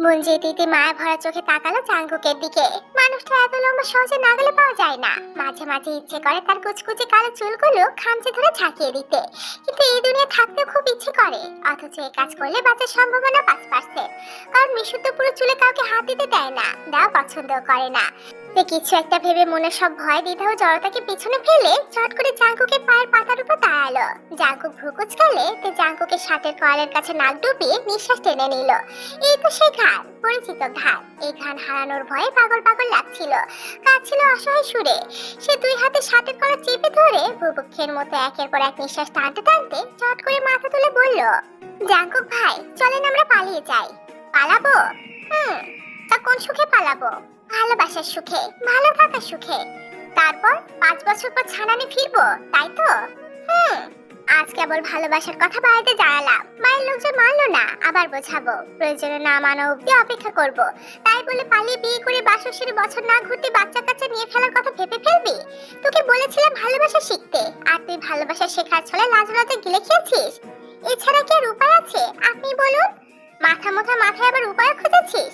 মন যেতে মায়া ভরা চোখে তাকালো জাঙ্কুকের দিকে। মানুষটা এত লম্বা সহজে নাগালে পাওয়া যায় না। মাঝে মাঝে ইচ্ছে করে তার কুচকুচে কালো চুলগুলো খামচে ধরে ছাকিয়ে দিতে, কিন্তু এই দুনিয়া থাকতেও খুব ইচ্ছে করে। অথচ এই কাজ করলে বাঁচার সম্ভাবনা 5%, কারণ মিশু তো পুরো চুলে কাউকে হাত দিতে দেয় না, দেওয়া পছন্দও করে না। সে কিছু একটা ভেবে মনে সব ভয় দ্বিধা ও জড়তাকে পিছনে ফেলে চট করে জাঙ্কুকের পায়ের পাতার উপর দাঁড়ালো। জাঙ্কুক ভ্রু কুঁচকালে তে জাঙ্কুকের শার্টের কলারের কাছে নাক ডুবিয়ে নিঃশ্বাস টেনে নিল। এই তো সেই ঘান, পরিচিত ঘান। এই ঘান হারানোর ভয়ে পাগল পাগল লাগছিল, কাঁদছিল অসহায় সুরে। সে দুই হাতে শার্টের কলার চেপে ধরে বুভুক্ষের মতো একের পর এক নিঃশ্বাস টানতে টানতে চট করে মাথা তুলে বলল, জাঙ্কুক ভাই চলেন আমরা পালিয়ে যাই। পালাবো? তা কোন সুখে পালাবো? ভালোবাসার সুখে, ভালো থাকার সুখে। তারপর 5 বছর পর ছানানে ফিরবো, তাই তো? আজ কেবল ভালোবাসার কথা বাড়িতে জানালাম, মায়ের লোকজন মানলো না, আবার বোঝাবো। প্রয়োজনে না মানা অব্দি অপেক্ষা করব। তাই বলে পালিয়ে বিয়ে করে বাসর সেরে বছর না ঘুরতে বাচ্চা কাচ্চা নিয়ে ফেলার কথা ভেবে ফেলবি? তোকে বলেছিলাম ভালোবাসা শিখতে, আর তুই ভালোবাসা শেখার ছলে লাজ লজ্জা গিলে খেয়েছিস। এছাড়া কি আর উপায় আছে আপনি বলুন? মাথায় আবার উপায় খুঁজেছিস?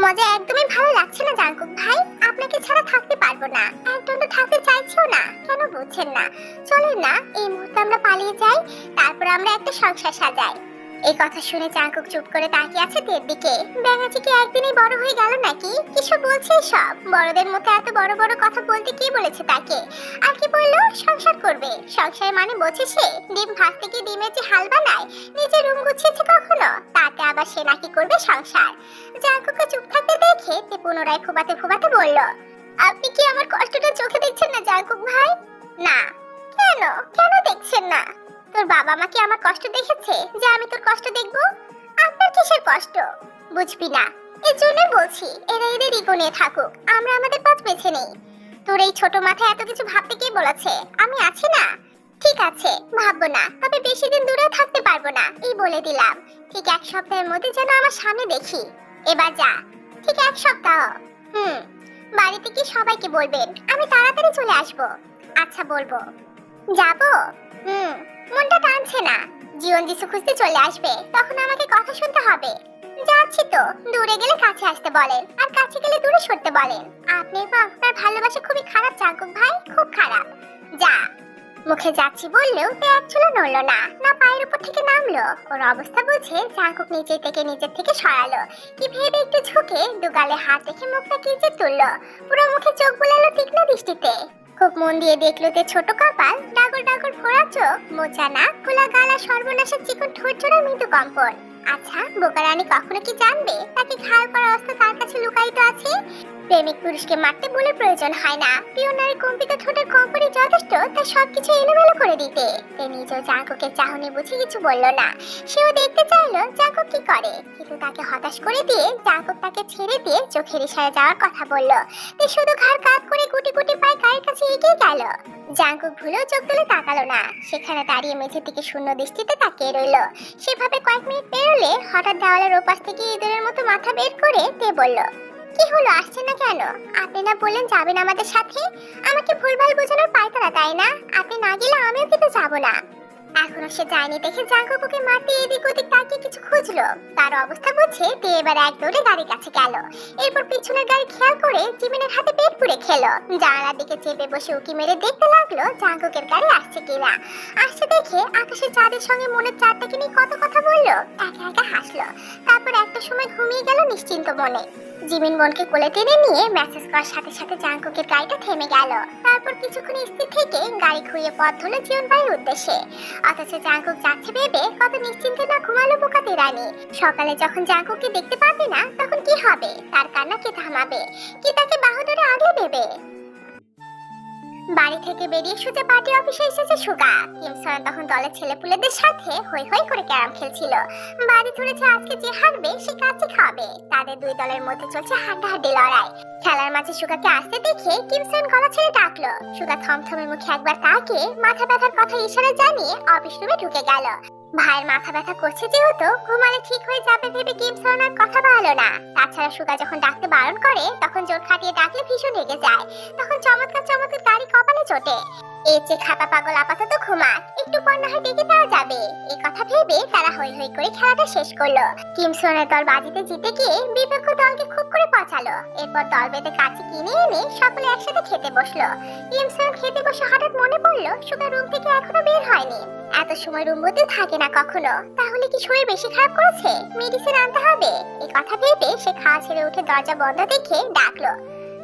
মজা একদমই ভালো লাগছে না জাঙ্কুক ভাই, আপনাকে ছাড়া থাকতে পারবো না, একদম তো থাকতে চাইছিও না। কেন বুঝছেন না? চলেন না এই মুহূর্তে আমরা পালিয়ে যাই, তারপর আমরা একটা সংসার সাজাই। এই কথা শুনে জাঙ্কুক চুপ করে তাকিয়ে আছে তের দিকে। ব্যাঙাচি কি একদিনই বড় হয়ে গেল নাকি? কিছু বলছে সব? বড়দের মতো এত বড় বড় কথা বলতে কে বলেছে তাকে? আর কি বললো সংসার করবে? সংসার মানে বোঝে সে? ডিম ভাজতে কি ডিমের যে হাল বানায়? নিজের রুম গুছিয়েছে কখনো? তাতে আবার সে নাকি করবে সংসার? জাঙ্কুককে চুপ থাকতে দেখে তে পুনরায় ফুবাতে ফুবাতে বলল, আপনি কি আমার কষ্টটা চোখে দেখছেন না জাঙ্কুক ভাই? না। কেন কেন দেখছেন না? তোর বাবা মা কি আমার কষ্ট দেখেছে যে আমি তোর কষ্ট দেখবো? আপনার কিসের কষ্ট বুঝবি না? এর জন্য বলছি এরা এদের ইগো নিয়ে থাকুক, আমরা আমাদের পথ বেছে নেই। তোর এই ছোট মাথায় এত কিছু ভাবতে কে বলেছে? আমি আছি না। ঠিক আছে ভাববো না, তবে বেশি দিন দূরেও থাকতে পারবো না, এই বলে দিলাম। ঠিক 1 সপ্তাহের মধ্যে যেন আমার সামনে দেখি। এবার যা। ঠিক 1 সপ্তাহ? বাড়িতে কি সবাইকে বলবেন? আমি তাড়াতাড়ি চলে আসবো। আচ্ছা বলবো। যাবো? মনটা টানছে না। জীবন যিশু খুঁজতে চলে আসবে, তখন আমাকে কথা শুনতে হবে। যাচ্ছি তো, দূরে গেলে কাছে আসতে বলেন, আর কাছে গেলে দূরে সরতে বলেন। আপনি তো আপনার ভালোবাসা খুবই খারাপ জাঙ্কুক ভাই, খুব খারাপ। যা। মুখে যাচ্ছি বললেও তে এক চুলো নড়লো না, না পায়ের উপর থেকে নামলো। ওর অবস্থা বুঝে জাঙ্কুক নিজের থেকে সরালো। কি ভেবে একটু ঝুঁকে দুগালে হাত রেখে মুখটা কিঞ্চিত তুললো। পুরো মুখে চোখ বুলালো তীক্ষ্ণ দৃষ্টিতে। খুব মন দিয়ে দেখলো তে ছোট কপাল, ডাগর ডাগর ফোড়া চোখ, মোচা নাক, খোলা গালা, সর্বনাশের চিকন ঠোঁট জোড়া মৃদু কম্পন। আচ্ছা বোকা রানী কখনো কি জানবে তাকে ঘায়াল করার অস্ত্র তার কাছে লুকায়িত আছে? প্রেমিক পুরুষকে মারতে বলে প্রয়োজন হয় না, প্রিয় নারী কম্পিত ঠোঁটের কম্পনই যথেষ্ট তার সবকিছু এলোমেলো করে দিতে। সে নিজেও জাঙ্কুকের চাহনি বুঝে কিছু বলল না। সেও দেখতে চাইলো জাঙ্কুক কি করে, কিন্তু তাকে হতাশ করে দিয়ে জাঙ্কুক তাকে ছেড়ে দিয়ে চোখের ইশারায় যাওয়ার কথা বলল। সে শুধু ঘাড় কাত করে গুটি গুটি পায়ে গায়ের কাছে এগিয়ে গেল। জাঙ্কুক ভুলেও চোখ তুলে তাকালো না, সেখানে দাঁড়িয়ে মেঝের দিকে শূন্য দৃষ্টিতে তাকিয়ে রইল। সেভাবে কয়েক মিনিট পেরোলে হঠাৎ দেওয়ালের ওপাশ থেকে ইঁদুরের মতো মাথা বের করে তে বলল, কি হলো আসছে না কেন? আপনি না বললেন যাবেন আমাদের সাথে? আমাকে ভুলভাল বোঝানোর পায়তারা, তাই না? আপনি না গেলে আমিও কিন্তু যাবো না। এখনো সে যায়নি দেখে জাঙ্কুক ওকে মারতে এদিক ওদিক তাকিয়ে কিছু খুঁজলো। তার অবস্থা বুঝে তে এবার এক দৌড়ে গাড়ির কাছে গেল। এরপর পিছনের গাড়ি খেয়াল করে জিমিনের হাতে পেট পুড়ে খেলো। জানালার দিকে চেপে বসে উকি মেরে দেখতে লাগলো জাঙ্কুকের গাড়ি আসছে কিনা। আসছে দেখে আকাশের চাঁদের সঙ্গে মনের চাঁদটাকে নিয়ে কত কথা বললো, একা একা হাসলো। তারপর একটা সময় ঘুমিয়ে গেল নিশ্চিন্ত মনে। জিমিন বোনকে কোলে টেনে নিয়ে মেসেজ করার সাথে সাথে জাঙ্কুকের গাড়িটা থেমে গেল। তারপর কিছুক্ষণ স্থির থেকে গাড়ি ঘুরিয়ে পথ ধরলো জীবন বাড়ির উদ্দেশ্যে। অথচ জাঙ্কুক যাচ্ছে ভেবে কত নিশ্চিন্তে না ঘুমালো বোকাতে রানী। সকালে যখন জাঙ্কুককে দেখতে পাবে না তখন কি হবে? তার কান্না কে থামাবে? কি তাকে বাহুদরে আগলে দেবে? বাড়ি থেকে বেরিয়ে সোজা পার্টি অফিসে এসেছে সুগা। কিমসন তখন দলের ছেলেপুলেদের সাথে হই হই করে ক্যারাম খেলছিল। বাড়ি ধরেছে আজকে যে হারবে সে কাছে খাবে। তাদের দুই দলের মধ্যে চলছে হাড্ডাহাড্ডি লড়াই। খেলার মাঝে সুগাকে আসতে দেখে কিমসন গলা ছেড়ে ডাকলো। সুগা থমথমে মুখে একবার তাকিয়ে মাথা ব্যথার কথা ইশারা জানিয়ে অফিস রুমে ঢুকে গেল। ভাইয়ের মাথা ব্যথা করছে যেহেতু ঘুমালে ঠিক হয়ে যাবে ভেবে কিমসন আর কথা বাড়ালো না। তাছাড়া আর সুগা যখন ডাকতে বারণ করে তখন জোর খাটিয়ে ডাকলে ভীষণ রেগে যায়। তখন চমৎকার চমৎকার গাড়ি কপালে চটে। এই যে খাপা পাগল আপাতত ঘুমাক, একটু পর না হয় ডেকে দেওয়া যাবে। এই কথা ভেবে তারা হই হই করে খেলাটা শেষ করলো। কিমসনের দল বাজিতে জিতে গিয়ে বিপক্ষ দলকে খুব করে পচালো। এরপর দল বেঁধে কাছে কিনে এনে সকলে একসাথে খেতে বসলো। কিমসন খেতে বসে হঠাৎ মনে পড়লো সুগা রুম থেকে এখনো বের হয়নি। এত সময় রুম মধ্যে থাকে না কখনো, তাহলে কি শরীর বেশি খারাপ করেছে? মেডিসিন আনতে হবে। এই কথা ভেবে সে খাওয়া ছেড়ে উঠে দরজা বন্ধ দেখে ডাকলো,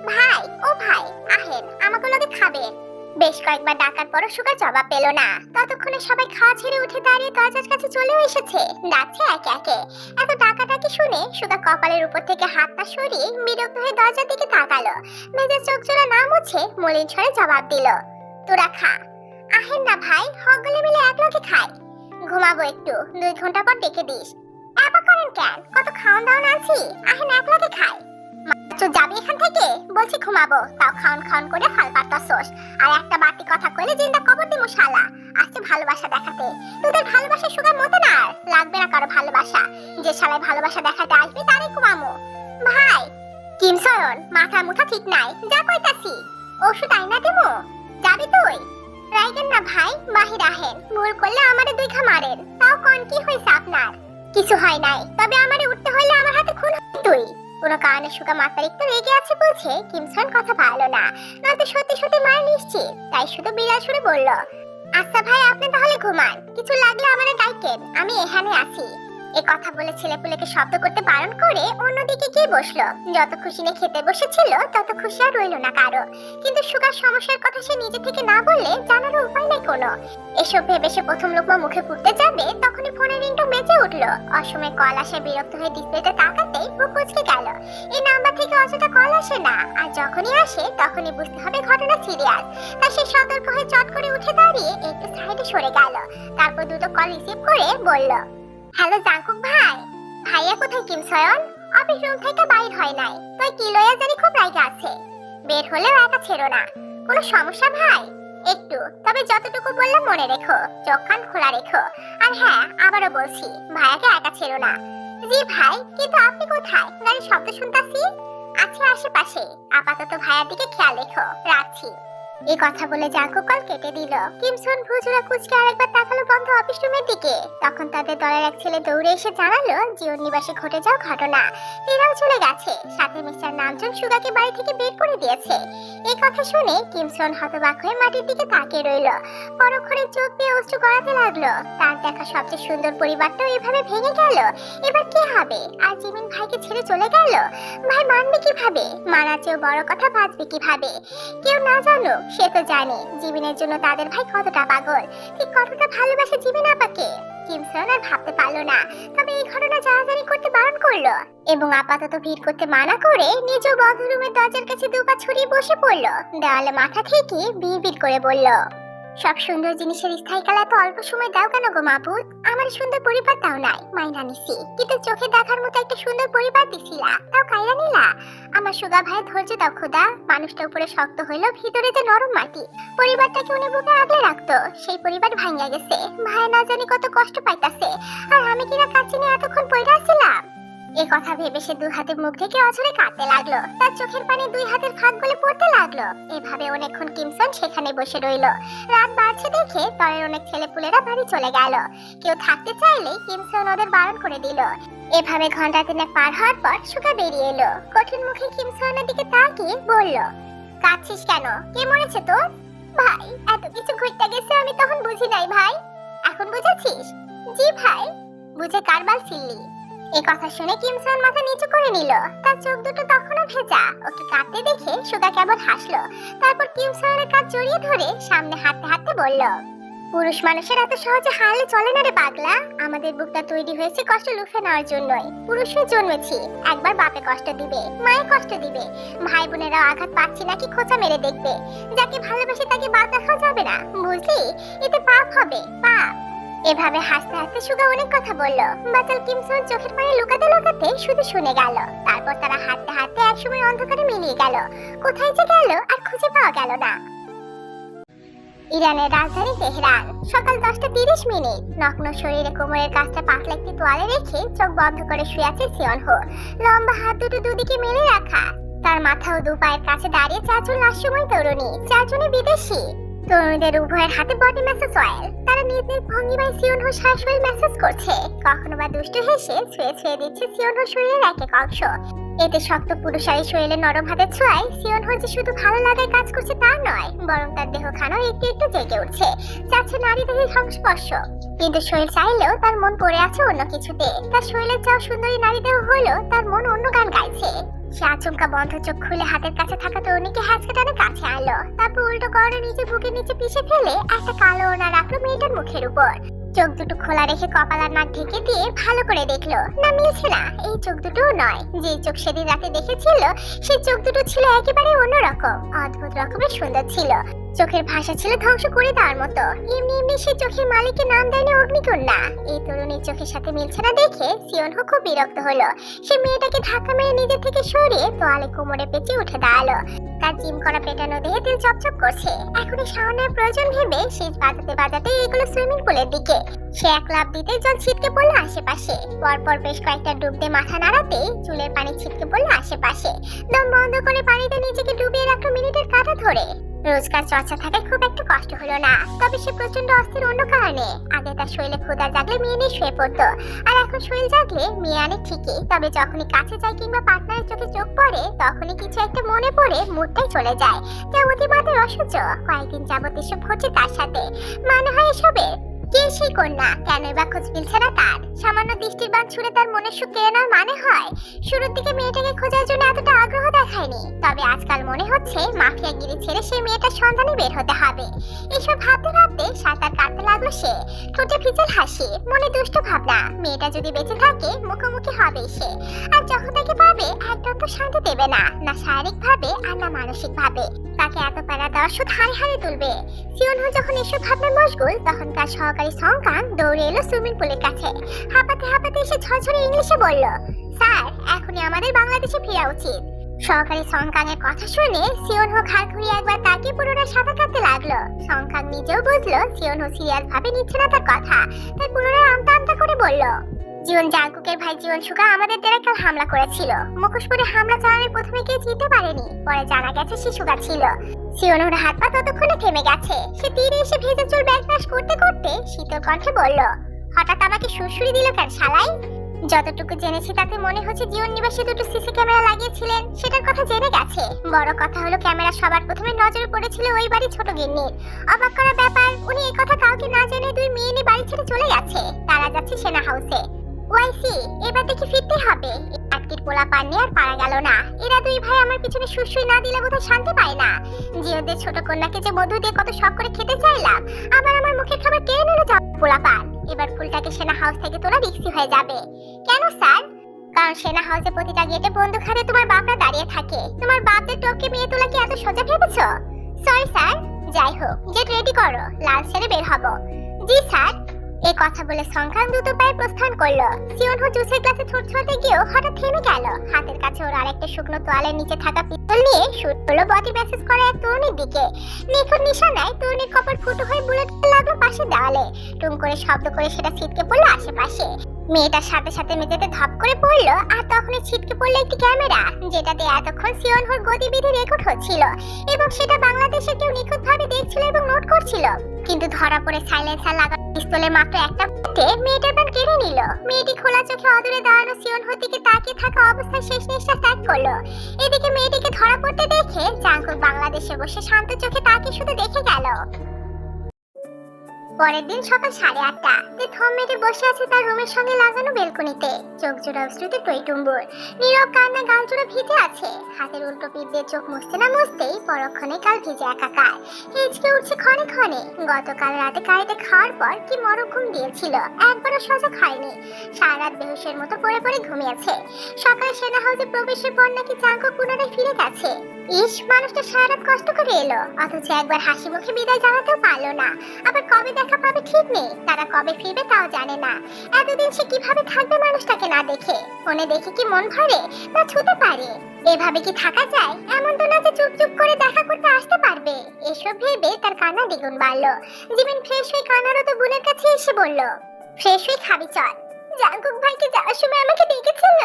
ভাই ও ভাই আহেন, আমাকে লগে খাবেন। বেশ কয়েকবার ডাকার পরও সুগা জবাব পেল না। ততক্ষণে সবাই খাওয়া ছেড়ে উঠে দাঁড়িয়ে দরজার কাছে চলেও এসেছে, ডাকছে একে একে। এত ডাকাডাকি শুনে সুগা কপালের উপর থেকে হাতটা সরিয়ে বিরক্ত হয়ে দরজার দিকে তাকালো। মেজের চোখ জোড়া না মুছে মলিন স্বরে জবাব দিল, তোরা খা। আহেন না ভাই, সকলে মিলে এক লগে খাই। ঘুমাবো একটু, 2 ঘন্টা পর ডেকে দিস। এবা করেন কেন? কত খাওয়ান দাওয়ান আছি, আহেন এক লগে খাই। তো যাবি এখান থেকে? বলছি ঘুমাবো, তাও খাওন খাওন করে হাল পারতাছস। আর একটা বাড়তি কথা কইলে জিন্দা কবর দিমু শালা। আসছে ভালোবাসা দেখাতে। তোদের ভালোবাসা সুগার মতো না, লাগবে না কারো ভালোবাসা। যে শালায় ভালোবাসা দেখাতে আসবি তারই ঘুমামু। ভাই কিমসয়ন, মাথা মুঠা ঠিক নাই, যা কইতাছি। ওষুধ আইনা দেবো, যাবি তুই? রাইগেন না ভাই, বাহির আহেন। ভুল করলে আমারে 2 ঘা মারেন। তাও কোন কি হইছে আপনার? কিছু হয় নাই, তবে আমারে উঠতে হইলে আমার হাতে খুন হবি তুই। কোনো কারণে সুগা মাত্রারিক্ত রেগে আছে বলছে কিমসন কথা ভালো না, নয়তো সত্যি সত্যি মার নিশ্চিত। তাই শুধু বিড়াল সুরে বলল, আচ্ছা ভাই আপনি তাহলে ঘুমান, কিছু লাগলে আমারে ডাকেন, আমি এখানে আছি। এই কথা বলে ছেলেপুলেকে শব্দ করতে বারণ করে অন্যদিকে গিয়ে বসলো। যত খুশি নিয়ে খেতে বসেছিল তত খুশি আর রইল না কারো। কিন্তু সুগার সমস্যার কথা সে নিজে থেকে না বললে জানারও উপায় নেই কোনো। এসব ভেবে সে প্রথম লোকমা মুখে পুড়তে যাবে, তখনই ফোনের রিংটা বেজে উঠলো। অসময়ে কল আসে বিরক্ত হয়ে ডিসপ্লেতে তাকাতেই বুক কুঁচকে গেল। এই নাম্বার থেকে অযথা কল আসে না, আর যখনই আসে তখনই বুঝতে হবে ঘটনা সিরিয়াস। তাই সে সতর্ক হয়ে চট করে উঠে দাঁড়িয়ে একটু সাইডে সরে গেল। তারপর দুটো কল রিসিভ করে বলল, হ্যালো জাঙ্কুক ভাই। ভাইয়া কোথায় কিমসয়ন? অফিস রুম থেকে বাইর হয় নাই, তাই কি লয়া জানি খুব রাগে আছে। বের হলেও একা ছেড়ো না। কোনো সমস্যা ভাই? একটু, তবে যতটুকু বললাম মনে রেখো, চোখ কান খোলা রেখো। আর হ্যাঁ আবারও বলছি, ভাইয়াকে একা ছেড়ো না। জি ভাই, কিন্তু আপনি কোথায়? গাড়ির শব্দ শুনতাছি। আছি আশেপাশে, আপাতত ভাইয়ার দিকে খেয়াল রেখো, রাখছি। এই কথা বলে জাঙ্কুক কল কেটে দিল। কিমসন ভুজুরা কুচকে আরেকবার তাকালো বন্ধ অফিস রুমের দিকে। তখন তাদের দলের এক ছেলে দৌড়ে এসে জানালো জীবন নিবাসে ঘটে যাওয়া ঘটনা। এরাও চলে গেছে, সাথে মিস্টার নামজন সুগাকে বাড়ি থেকে বের করে দিয়েছে। এই কথা শুনে কিমসন হতবাক হয়ে মাটির দিকে তাকিয়ে রইল। পরক্ষণে চোখ দিয়ে অশ্রু গড়াতে লাগলো। তার দেখা সবচেয়ে সুন্দর পরিবারটাও এভাবে ভেঙে গেল। এবার কি হবে? আর জিমিন ভাইকে ছেড়ে চলে গেল। ভাই মানবে কিভাবে? মানার চেয়েও বড় কথা বাঁচবে কিভাবে? কেউ না জানো, সে তো জানে জিমিনের জন্য তাদের ভাই কতটা পাগল, ঠিক কতটা ভালোবাসে জিমিন আপাকে। কিমসন আর ভাবতে পারলো না, তবে এই ঘটনা জানাজানি করতে বারণ করলো এবং আপাতত ভিড় করতে মানা করে নিজ বন্ধ রুমের দরজার কাছে 2 পা ছড়িয়ে বসে পড়লো। দেওয়ালে মাথা থেকে বিড়বিড় করে বলল, সব সুন্দর জিনিসের স্থায়ী কাল এত অল্প সময় দাও কেন গো মাবুদ? আমার সুন্দর পরিবার তাও নাই, মাইনা নিছি, কিন্তু চোখে দেখার মতো একটা সুন্দর পরিবার দিছিলা, তাও কাইরা নিলা। আমার সুগা ভাই ধৈর্য দাও খোদা। মানুষটা উপরে শক্ত হইলো, ভিতরে যে নরম মাটি। পরিবারটাকে উনি বুকে আগলে রাখতো, সেই পরিবার ভাঙিয়া গেছে। ভাই না জানি কত কষ্ট পাইতাছে, আর আমি কিনা কাছে নিয়ে এতক্ষণ পয়রা ছিলাম। এই কথা ভেবে সে 2 হাতে মুখ ঢেকে অঝরে কাঁদতে লাগলো। তার চোখের পানি 2 হাতের ফাঁক গলে পড়তে লাগলো। এভাবে অনেকক্ষণ কিমসন সেখানে বসে রইল। রাত বাড়ছে দেখে দলের অনেক ছেলেপুলেরা বাড়ি চলে গেল। কেউ থাকতে চাইলে কিমসন ওদের বারণ করে দিল। এভাবে ঘন্টা 3 পার হওয়ার পর সুগা বেরিয়ে এলো। কঠিন মুখে কিমসনের দিকে তাকিয়ে বলল, কাঁদছিস কেন? কে মরেছে তোর? ভাই এত কিছু ঘটতে গেছে আমি তখন বুঝি নাই ভাই। এখন বুঝেছিস? জি ভাই। বুঝে কারবাল ছিলি? এই কথা শুনে কিমসন মাথা নিচু করে নিল। তার চোখ দুটো তখনও ভেজা। ওকে কাঁদতে দেখে সুগা কেবল হাসলো। তারপর কিমসনের কাঁধ জড়িয়ে ধরে সামনে হাঁটতে হাঁটতে বলল, পুরুষ মানুষের এত সহজে হারলে চলে না রে পাগলা। আমাদের বুকটা তৈরি হয়েছে কষ্ট লুফে নেওয়ার জন্যই। পুরুষ হয়ে জন্মেছি, একবার বাপে কষ্ট দিবে, মায়ে কষ্ট দিবে, ভাই বোনেরা আঘাত পাচ্ছি নাকি খোঁচা মেরে দেখবে। যাকে ভালোবাসে তাকে বাদ দেখাও যাবে না, বুঝলি? এতে পাপ হবে, পাপ। এভাবে হাসতে হাসতে সুগা অনেক কথা বলল। বাচাল কিমসন চোখের পানি লুকাতে লুকাতে শুধু শুনে গেল। তারপর তারা হাঁটতে হাঁটতে একসময় অন্ধকারে মিলিয়ে গেল। কোথায় যে গেল আর খুঁজে পাওয়া গেল না। ইরানের রাজধানী তেহরান। সকাল 10:30। নগ্ন শরীরে কোমরের কাছটা পাতলা একটি তোয়ালে রেখে চোখ বন্ধ করে শুয়ে আছে সিয়নহো। লম্বা হাত দুটো দুদিকে মেলে রাখা, তার মাথা ও দু পায়ের কাছে দাঁড়িয়ে চারজন লাস্যময় তরুণী, চারজনই বিদেশি। তরুণীদের উভয়ের হাতে বডি ম্যাসেজ অয়েল। তারা নিজ নিজ ভঙ্গিমায় সিয়নহো শাশুড়ি ম্যাসেজ করছে, কখনো বা দুষ্টু হেসে ছুঁয়ে ছুঁয়ে দিচ্ছে সিয়নহো শরীরের এক এক অংশ। এতে শক্ত পুরুষালী শরীরে নরম হাতের ছোঁয়ায় সিয়নহো যে শুধু ভালো লাগায় কাজ করছে তা নয়, বরং তার দেহখানাও একটু একটু জেগে উঠছে, চাচ্ছে নারী দেহের সংস্পর্শ। কিন্তু শরীর চাইলেও তার মন পড়ে আছে অন্য কিছুতে। তার শরীরের চাও সুন্দরী নারী দেহ হলেও তার মন অন্য গান গাইছে। সে আচমকা বন্ধ চোখ খুলে হাতের কাছে থাকা তরুণীকে হ্যাঁচকা টানে কাছে আনলো, তারপর উল্টো করে নিজে বুকের নিচে পিষে ফেলে একটা কালো ওড়না রাখলো মেয়েটার মুখের উপর। চোখ দুটো খোলা রেখে কপাল আর নাক ঢেকে দিয়ে ভালো করে দেখলো, না মিলছে না। এই চোখ দুটোও নয়, যে চোখ সেদিন রাতে দেখেছিল সেই চোখ দুটো ছিল একেবারে অন্যরকম, অদ্ভুত রকমের সুন্দর ছিল। চোখের ভাষা ছিল ধ্বংস করে দেওয়ার মতো। এমনি এমনি সে চোখের মালিকের নাম দেয়নি অগ্নিকন্যা। এই তরুণীর চোখের সাথে মিলছে না দেখে সিয়নহো খুব বিরক্ত হলো। সে মেয়েটাকে ধাক্কা মেরে নিজের থেকে সরিয়ে তোয়ালে কোমরে পেঁচে উঠে দাঁড়ালো। তার জিম করা পেটানো দেহে তেল চপচপ করছে। এখনই শাওনের প্রয়োজন ভেবে শীত বাজাতে বাজাতে এগুলো সুইমিং পুলের দিকে। সে এক লাফ দিতে জল ছিটকে পড়লো আশেপাশে। পরপর বেশ কয়েকটা ডুব দিয়ে মাথা নাড়াতে চুলের পানি ছিটকে পড়লো আশেপাশে। দম বন্ধ করে পানিতে নিজেকে ডুবিয়ে রাখলো মিনিটের কাঁটা ধরে। রোজকার চর্চা থাকায় খুব একটা কষ্ট হলো না, তবে সে প্রচন্ড অস্থির অন্য কারণে। আগে তার শরীরে ক্ষুধা জাগলে মেয়ে নিয়ে শুয়ে পড়তো, আর এখন শরীর জাগলে মেয়ে আনে ঠিকই, তবে যখনই কাছে যায় কিংবা পার্টনারের চোখে চোখ পড়ে তখনই কিছু একটা মনে পড়ে মুডটাই চলে যায়, যা অতিমাত্রায় অসহ্য। কয়েকদিন যাবত এসব ঘটছে তার সাথে। মনে হয় এসবের কে সেই কন্যা, কেনই বা খোঁজ মিলছে না তার? সামান্য দৃষ্টির বাঁধ ছুড়ে তার মনের সুখ কেড়ে নেওয়ার মানে হয়? শুরুর দিকে মেয়েটাকে খোঁজার জন্য এতটা আগ্রহ দেখায়নি, তবে আজকাল মনে হচ্ছে মাফিয়াগিরি ছেড়ে সেই মেয়েটার সন্ধানে বের হতে হবে। এসব ভাবতে ভাবতে সাঁতার কাটতে লাগলো সে। ঠোঁটে ফিচেল হাসি, মনে দুষ্ট ভাবনা, মেয়েটা যদি বেঁচে থাকে মুখোমুখি হবে সে। আর যখন তাকে পাবে একদম তো শান্তি দেবে না, না শারীরিক ভাবে আর না মানসিক ভাবে। তাকে এত প্যারা দেওয়ার সুদ হারে হারে তুলবে। সিয়নহো যখন এসব ভাবনায় মশগুল, তখন তার সহকারী সংকান দৌড়ে এলো সুইমিং পুলের কাছে। হাঁপাতে হাঁপাতে এসে ঝরঝরে ইংলিশে বলল, স্যার এখনই আমাদের বাংলাদেশে ফেরা উচিত। সহকারী সংকানের কথা শুনে সিয়নহো ঘাড় ঘুরিয়ে একবার তাকে পুরোটা সাঁতার কাটতে লাগলো। সংকান নিজেও বুঝলো সিয়নহো সিরিয়াস ভাবে নিচ্ছে না তার কথা, তাই পুনরায় আমতা আমতা করে বলল, জীবন জাঙ্কুকের ভাই জীবন সুগা আমাদের দ্বারা কাল হামলা করেছিল। মুখোশ পরে হামলা চালানোর প্রথমে কেউ চিনতে পারেনি, পরে জানা গেছে সে সুগা ছিল। সিয়নহোর হাত পা ততক্ষণে থেমে গেছে। সে তীরে এসে ভেজা চুল ব্যাকপাশ করতে করতে শীতল কণ্ঠে বলল, হঠাৎ আমাকে সুরসুরি দিল কেন শালাই? যতটুকু জেনেছি তাতে মনে হচ্ছে জীবন নিবাসী দুটো সিসি ক্যামেরা লাগিয়েছিলেন, সেটার কথা জেনে গেছে। বড় কথা হলো ক্যামেরা সবার প্রথমে নজরে পড়েছিল ওই বাড়ি ছোট গিন্নির। অবাক করা ব্যাপার, উনি এই কথা কাউকে না জেনে দুই মেয়ে নিয়ে বাড়ি ছেড়ে চলে গেছে। তারা যাচ্ছে সেনা হাউসে। ওয়াইসি এবার দেখি ফিরতে হবে। আটকির পোলা পাননি আর পারা গেল না। এরা দুই ভাই আমার পিছনে সুসুই না দিলে বোধহয় শান্তি পায় না। জিওদের ছোট কন্যাকে যে মধু দিয়ে কত শখ করে খেতে চাইলাম, আবার আমার মুখের খাবার কেড়ে নিল পোলা পান। এবার ফুলটাকে সেনা হাউস থেকে তোলা রিস্কি হয়ে যাবে। কেন স্যার? কারণ সেনা হাউসে প্রতিটা গেটে বন্দুক হাতে তোমার বাপরা দাঁড়িয়ে থাকে। তোমার বাপদের টপকে মেয়ে তোলা কি এত সোজা ভেবেছ? Sorry sir. যাই হোক, গেট রেডি করো, লাঞ্চ সেরে বের হবো। জি স্যার। এই কথা বলে সংখ্যান দ্রুত পায়ে প্রস্থান করলো। সিয়নহো জুসের গ্লাসে ছোট ছোটে গিয়েও হঠাৎ থেমে গেল। হাতের কাছে ওর আরেকটা শুকনো তোয়ালের নিচে থাকা পিস্তল নিয়ে শুট করলো বডি মেসেজ করা এক তরুণীর দিকে। নিখুঁত নিশানায় তরুণীর কপাল ফুটো হয়ে বুলেট লাগলো পাশে দেওয়ালে। টুম করে শব্দ করে সেটা ছিটকে পড়লো আশেপাশে। মেয়েটার সাথে সাথে মেঝেতে ধপ করে পড়লো, আর তখনই ছিটকে পড়লো একটি ক্যামেরা, যেটাতে এতক্ষণ সিয়নহোর গতিবিধি রেকর্ড হচ্ছিল এবং সেটা বাংলাদেশে কেউ নিখুঁতভাবে দেখছিল এবং নোট করছিল। কিন্তু ধরা পড়ে সাইলেন্সার লাগানো পিস্তলের মাত্র একটা বুলেটে মেয়েটার প্রাণ কেড়ে নিল। মেয়েটি খোলা চোখে অদূরে দাঁড়ানো সিয়নহোর দিকে তাকিয়ে থাকা অবস্থায় শেষ নিঃশ্বাস ত্যাগ করলো। এদিকে মেয়েটিকে ধরা পড়তে দেখে জাঙ্কুক বাংলাদেশে বসে শান্ত চোখে তাকিয়ে শুধু দেখে গেল। পরের দিন সকাল 8:30। থম মেটে বসে আছে তার রুমের সঙ্গে লাগানো বেলকনিতে। চোখ জোড়া অশ্রুতে টইটুম্বুর, নীরব কান্না গাল জোড়া ভিজে আছে। হাতের উল্টো পিঠ দিয়ে চোখ মুছতে না মুছতেই পরক্ষণে কাল ভিজে একাকার। হেঁচকে উঠছে ক্ষণে ক্ষণে। গতকাল রাতে গাড়িতে খাওয়ার পর কি মরক ঘুম দিয়েছিল, একবারও সজা খায়নি। সারা রাত বেহুশের মতো পড়ে পড়ে ঘুমিয়েছে। সকালে সেনা হাউসে প্রবেশের পর নাকি জাঙ্কুক পুনরায় ফিরে গেছে। ইস, মানুষটা সারা রাত কষ্ট করে এলো, অথচ একবার হাসি মুখে বিদায় জানাতেও পারলো না। আবার কবে দেখা পাবে ঠিক নেই, তারা কবে ফিরবে তাও জানে না। এতদিন সে কিভাবে থাকবে মানুষটাকে না দেখে? ফোনে দেখে কি মন ভরে, না ছুতে পারে? এভাবে কি থাকা যায়? এমন তো না যে চুপ চুপ করে দেখা করতে আসতে পারবে। এসব ভেবে তার কান্না দ্বিগুণ বাড়লো। জিমিন ফ্রেশ হয়ে কান্নারত বোনের কাছে এসে বলল, ফ্রেশ হয়ে খাবি চল। জাঙ্কুক ভাইকে যাওয়ার সময় আমাকে ডেকেছিল?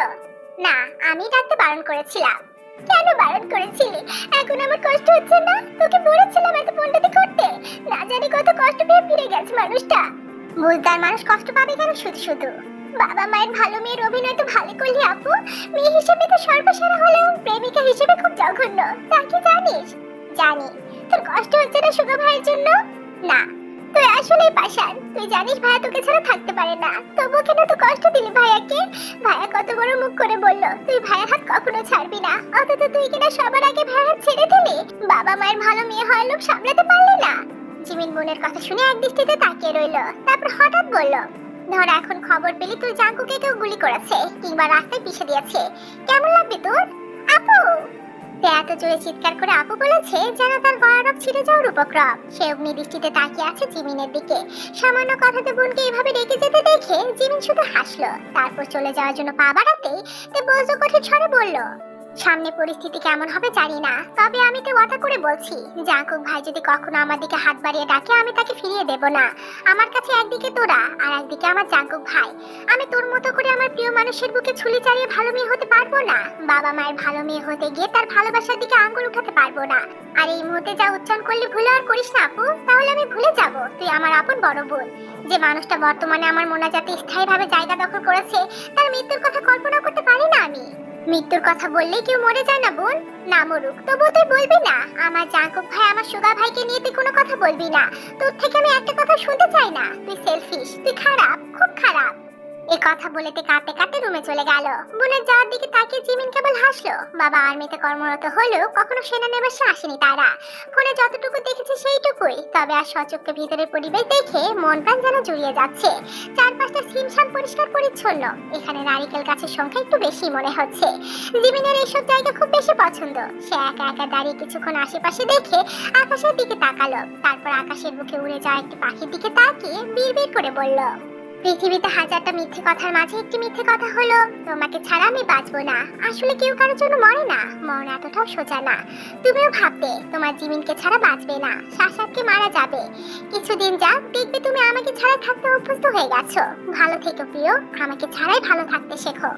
না, আমি ডাকতে বারণ করেছিলাম। কেন বারণ করেছিলি? এখন আমার কষ্ট হচ্ছে না? তোকে বলেছিলাম এত পন্ডতি করতে। না জানি কত কষ্ট পেয়ে ফিরে গেছে মানুষটা। বুঝদার মানুষ কষ্ট পাবে কেন শুধু শুধু? বাবা মায়ের ভালো মেয়ের অভিনয় তো ভালো করলি আপু। মেয়ে হিসেবে তো সর্বসেরা হলেও প্রেমিকা হিসেবে খুব জঘন্য, তা কি জানিস? জানি। তোর কষ্ট হচ্ছে না সুগা ভাইয়ের জন্য? না। তুই আসলেই পাষাণ। তুই জানিস ভাইয়া তোকে ছাড়া থাকতে পারে না, তবুও কেন তো কষ্ট দিলি ভাইয়াকে? ভাইয়া কত বড় মুখ করে বলল তুই ভাইয়ার হাত কখনো ছাড়বি না, অথচ তুই কিনা সবার আগে ভাইয়ার হাত ছেড়ে দিলি। বাবা মায়ের ভালো মেয়ে হওয়ার লোক সামলাতে পারলি না। জিমিন বোনের কথা শুনে এক দৃষ্টিতে তাকিয়ে রইল, তারপর হঠাৎ বলল, ধর এখন খবর পেলি তুই জাঙ্কুকে কেউ গুলি করেছে কিংবা রাস্তায় পিষে দিয়েছে, কেমন লাগবে তোর? আপু! সে এত জোরে চিৎকার করে আপু বলেছে যেন তার গলারব ছিঁড়ে যাওয়ার উপক্রম। সে অগ্নি দৃষ্টিতে তাকিয়ে আছে জিমিনের দিকে। সামান্য কথাতে বোনকে এভাবে রেখে যেতে দেখে জিমিন শুধু হাসলো। তারপর চলে যাওয়ার জন্য পা বাড়াতেই তে বজ্র কঠিন স্বরে বলল, সামনে পরিস্থিতি কেমন হবে জানি না, তবে আমি তো ওয়াদা করে বলছি জাঙ্কুক ভাই যদি কখনো আমার দিকে হাত বাড়িয়ে ডাকে আমি তাকে ফিরিয়ে দেব না। আমার কাছে একদিকে তোরা আর একদিকে আমার জাঙ্কুক ভাই। আমি তোর মতো করে আমার প্রিয় মানুষের বুকে ছুরি চালিয়ে ভালো মেয়ে হতে পারবো না। বাবা মায়ের ভালো মেয়ে হতে গিয়ে তার ভালোবাসার দিকে আঙ্গুল উঠাতে পারবো না। আর এই মুহূর্তে যা উচ্চারণ করলে ভুলে আর করিস না আপু, তাহলে আমি ভুলে যাব তুই আমার আপন বড় বোন। যে মানুষটা বর্তমানে আমার মোনাজাতে স্থায়ীভাবে জায়গা দখল করেছে, তার মৃত্যুর কথা কল্পনা করতে পারি না আমি। মৃত্যুর কথা বললেই কেউ মরে যায় না বোন? না মরুক, তবুও তুই বলবি না আমার জাঙ্কুক ভাই আমার সুগা ভাইকে নিয়ে তুই কোনো কথা বলবি না। তোর থেকে আমি একটা কথা শুনতে চাই না। তুই সেলফিশ, তুই খারাপ, খুব খারাপ। এই কথা বলেতে কাঁদতে কাঁদতে রুমে চলে গেল। বোনের যাওয়ার দিকে তাকিয়ে জিমিন কেবল হাসলো। বাবা আর্মিতে কর্মরত হলেও কখনো সেনানিবাসে আসেনি তারা। ফোনে যতটুকু দেখেছে সেইটুকুই, তবে আর সচক্ষে ভিতরের পরিবেশ দেখে মন প্রাণ যেন জুড়িয়ে যাচ্ছে। চারপাশটা ছিমছাম পরিষ্কার পরিচ্ছন্ন। এখানে নারিকেল গাছের সংখ্যা একটু বেশি মনে হচ্ছে। জিমিনের এইসব জায়গা খুব বেশি পছন্দ। সে একা একা দাঁড়িয়ে কিছুক্ষণ আশেপাশে দেখে আকাশের দিকে তাকালো। তারপর আকাশের বুকে উড়ে যাওয়া একটি পাখির দিকে তাকিয়ে বিড়বিড় করে বলল, পৃথিবীতে হাজারটা মিথ্যে কথার মাঝে একটি মিথ্যে কথা হলো তোমাকে ছাড়া আমি বাঁচবো না। আসলে কেউ কারোর জন্য মরে না, মরণ এতটাও সোজা না। তুমিও ভাবতে তোমার জিমিনকে ছাড়া বাঁচবে না, শাসাবকে মারা যাবে। কিছুদিন যাক দেখবে তুমি আমাকে ছাড়া থাকতে অভ্যস্ত হয়ে গেছো। ভালো থেকো প্রিয়, আমাকে ছাড়াই ভালো থাকতে শেখো।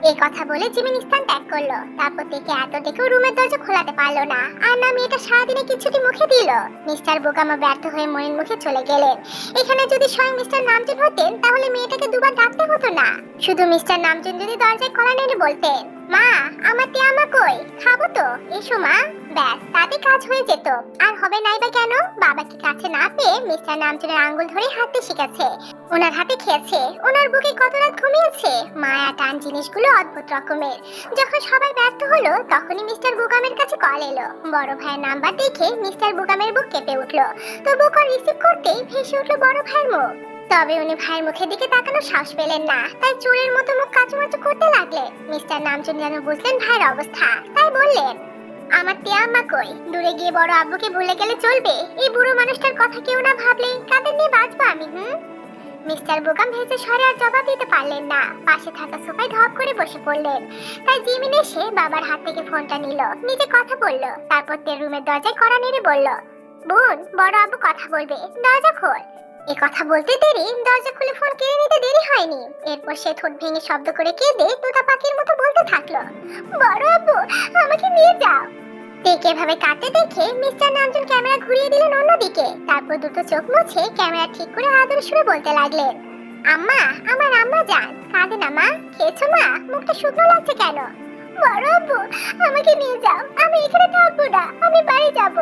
এই কথা বলে জিমিন স্থান ত্যাগ করলো। তারপর থেকে এত ডেকেও রুমের দরজা খোলাতে পারলো না। আর না মেয়েটা সারাদিনে কিছুটি মুখে দিল। মিস্টার বোকামা ব্যর্থ হয়ে মনের মুখে চলে গেলেন। এখানে যদি স্বয়ং মিস্টার নামজুন হতেন তাহলে মেয়েটাকে দুবার ডাকতে হতো না। শুধু মিস্টার নামজুন যদি দরজায় কড়া নেড়ে বলতেন, মা আমার টিয়ামা কই, খাবো তো, এসো মা, ব্যাস তাতে কাজ হয়ে যেত। আর হবে নাই বা কেন? বাবাকে কাছে না পেয়ে মিস্টার নামজুনের আঙ্গুল ধরে হাঁটতে শিখেছে। ওনার হাতে খেয়েছে, ওনার বুকে কত রাত ঘুমিয়েছে। মায়া টান জিনিসগুলো অদ্ভুত রকমের। যখন সবাই ব্যর্থ হলো তখনই মিস্টার বুকামের কাছে কল এলো। বড় ভাইয়ের নাম্বার দেখে মিস্টার বুকামের বুক কেঁপে উঠলো। তবু কল রিসিভ করতেই ভেসে উঠলো বড় ভাইয়ের মুখ। তবে উনি ভাইয়ের মুখের দিকে তাকানোর সাহস পেলেন না, তাই চোরের মতো মুখ কাচুমাচু করতে লাগলেন। মিস্টার নামজুন যেন বুঝলেন ভাইয়ের অবস্থা, তাই বললেন, আমার টিয়াম্মা কই? দূরে গিয়ে বড় আব্বুকে ভুলে গেলে চলবে? এই বুড়ো মানুষটার কথা কেউ না ভাবলে কাদের নিয়ে বাঁচবো আমি? মিস্টার বুকাম ভেজে স্বরে আর জবাব দিতে পারলেন না। পাশে থাকা সোফায় ধপ করে বসে পড়লেন। তাই জিমিন এসে বাবার হাত থেকে ফোনটা নিল, নিজে কথা বলল। তারপর তের রুমের দরজায় কড়া নেড়ে বলল, বোন বড় আব্বু কথা বলবে, দরজা খোল। এ কথা বলতে দেরি দরজা খুলে ফোন কেড়ে নিতে দেরি হয়নি। এরপর সে ঠোঁট ভেঙে শব্দ করে কেঁদে তোতা পাখির মতো বলতে থাকলো, বড় আব্বু আমাকে নিয়ে যাও। ঠিক এভাবে কাটতে দেখে মিস্টার নামজুন ক্যামেরা ঘুরিয়ে দিলেন অন্যদিকে। তারপর দুটো চোখ মুছে ক্যামেরা ঠিক করে আদর সুরে বলতে লাগলেন, আম্মা, আমার আম্মা যান, কাঁদে না মা, খেয়েছো মা, মুখটা শুকনো লাগছে কেন? বড় আব্বু আমাকে নিয়ে যাও, আমি এখানে থাকবো না, আমি বাড়ি যাব।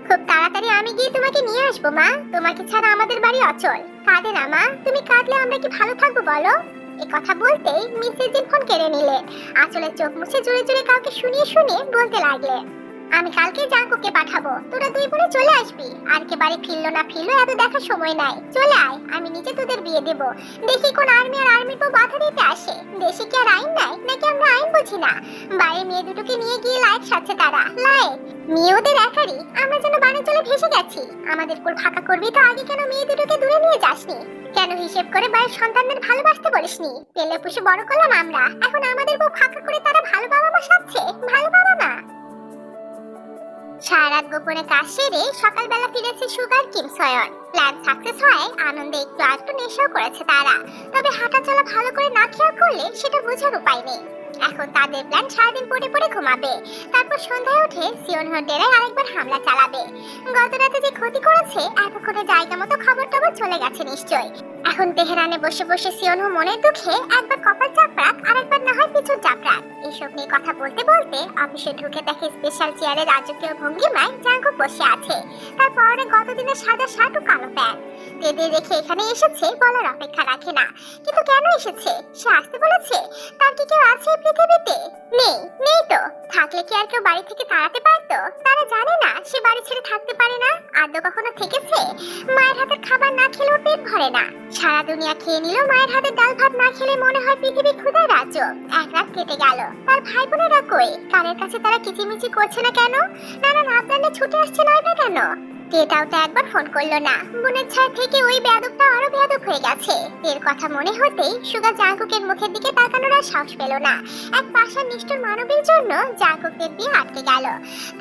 খুব তাড়াতাড়ি আমি গিয়ে তোমাকে নিয়ে আসবো মা, তোমাকে ছাড়া আমাদের বাড়ি অচল। কাঁদে না মা, তুমি কাঁদলে আমরা কি ভালো থাকবো বলো? এ কথা বলতেই মিসেস জিন ফোন কেড়ে নিলেন। আসলে চোখ মুছে জোরে জোরে কাউকে শুনিয়ে শুনিয়ে বলতে লাগলেন, আমি কালকে জাঙ্কুকে পাঠাবো, তোরা দুই বোনে চলে আসবি। আর কে বাড়ি ফিরলো না ফিরলো এত দেখার সময় নাই, চলে আয়, আমি নিজে তোদের বিয়ে দেবো। দেখি কোন আর্মি আর আর্মির বউ বাধা দিতে আসে। দেশে কি আর আইন নাই নাকি আমরা আইন বুঝি না? বাইরে মেয়ে দুটোকে নিয়ে গিয়ে লাইট সাজছে তারা, লাইট মেয়ে ওদের একারই, আমরা যেন বানে চলে ভেসে গেছি। আমাদের কোল ফাঁকা করবি তো আগে কেন মেয়ে দুটোকে দূরে নিয়ে যাসনি? কেন হিসেব করে বাড়ির সন্তানদের ভালোবাসতে বলিসনি? পেলে পুষে বড় করলাম আমরা, এখন আমাদের বউ ফাঁকা করে তারা ভালো বাবা মা সাজছে, ভালো বাবা মা। সারা রাত গোপনে কাজ সেরে সকালবেলা ফিরেছে sugar Kim Sayan. Plan success হয় আনন্দে একটু আধটু নেশাও করেছে তারা। তবে হাঁটা চলা ভালো করে না খেয়াল করলে সেটা বোঝার উপায় নেই। এখন তাদের প্ল্যান সারাদিন পড়ে পড়ে ঘুমাবে, তারপর সন্ধ্যায় উঠে সিওনহোর ডেরায় আরেকবার হামলা চালাবে। গত রাতে যে ক্ষতি করেছে এতক্ষণে জায়গা মতো খবর টবর চলে গেছে নিশ্চয়। এখন তেহরানে বসে বসে সিওনহো মনের দুঃখে একবার কপাল চাপড়াক আরেকবার না হয় পিছু চাপড়াক। এসব নিয়ে কথা বলতে বলতে অফিসে ঢুকে দেখে স্পেশাল চেয়ারে রাজকীয় ভঙ্গিমায় জাঙ্কুক বসে আছে। তার পরনে গতদিনের সাদা শার্ট ও কালো প্যান্ট। তেদের রেখে এখানে এসেছে বলার অপেক্ষা রাখে না। কিন্তু কেন এসেছে? সে আসতে বলেছে? তার কি কেউ আছে পৃথিবীতে? নেই, নেই তো। থাকলে কি আর কেউ বাড়ি থেকে তাড়াতে পারতো? তারা জানে না সে বাড়ি ছেড়ে থাকতে পারে না। আদৌ কখনো থেকেছে? মায়ের হাতের খাবার না খেলেও পেট ভরে না। সারা দুনিয়া খেয়ে নিলেও মায়ের হাতের ডাল ভাত না খেলে মনে হয় পৃথিবী ক্ষুধার রাজ্য। এক রাত কেটে গেল, তার ভাই বোনেরা কই? কানের কাছে তারা কিচিমিচি করছে না কেন? নানা রাত জানলে ছুটে আসছে নয় না কেন? এটাও তো একবার ফোন করলো না। বোনের ছায়া থেকে ওই বেয়াদবটা আরো বেয়াদব হয়ে গেছে। এর কথা মনে হতেই সুগা জাঙ্কুকের মুখের দিকে তাকানোর আর সাহস পেল না। এক পাষাণ নিষ্ঠুর মানবীর জন্য জাঙ্কুকের বিয়ে আটকে গেল।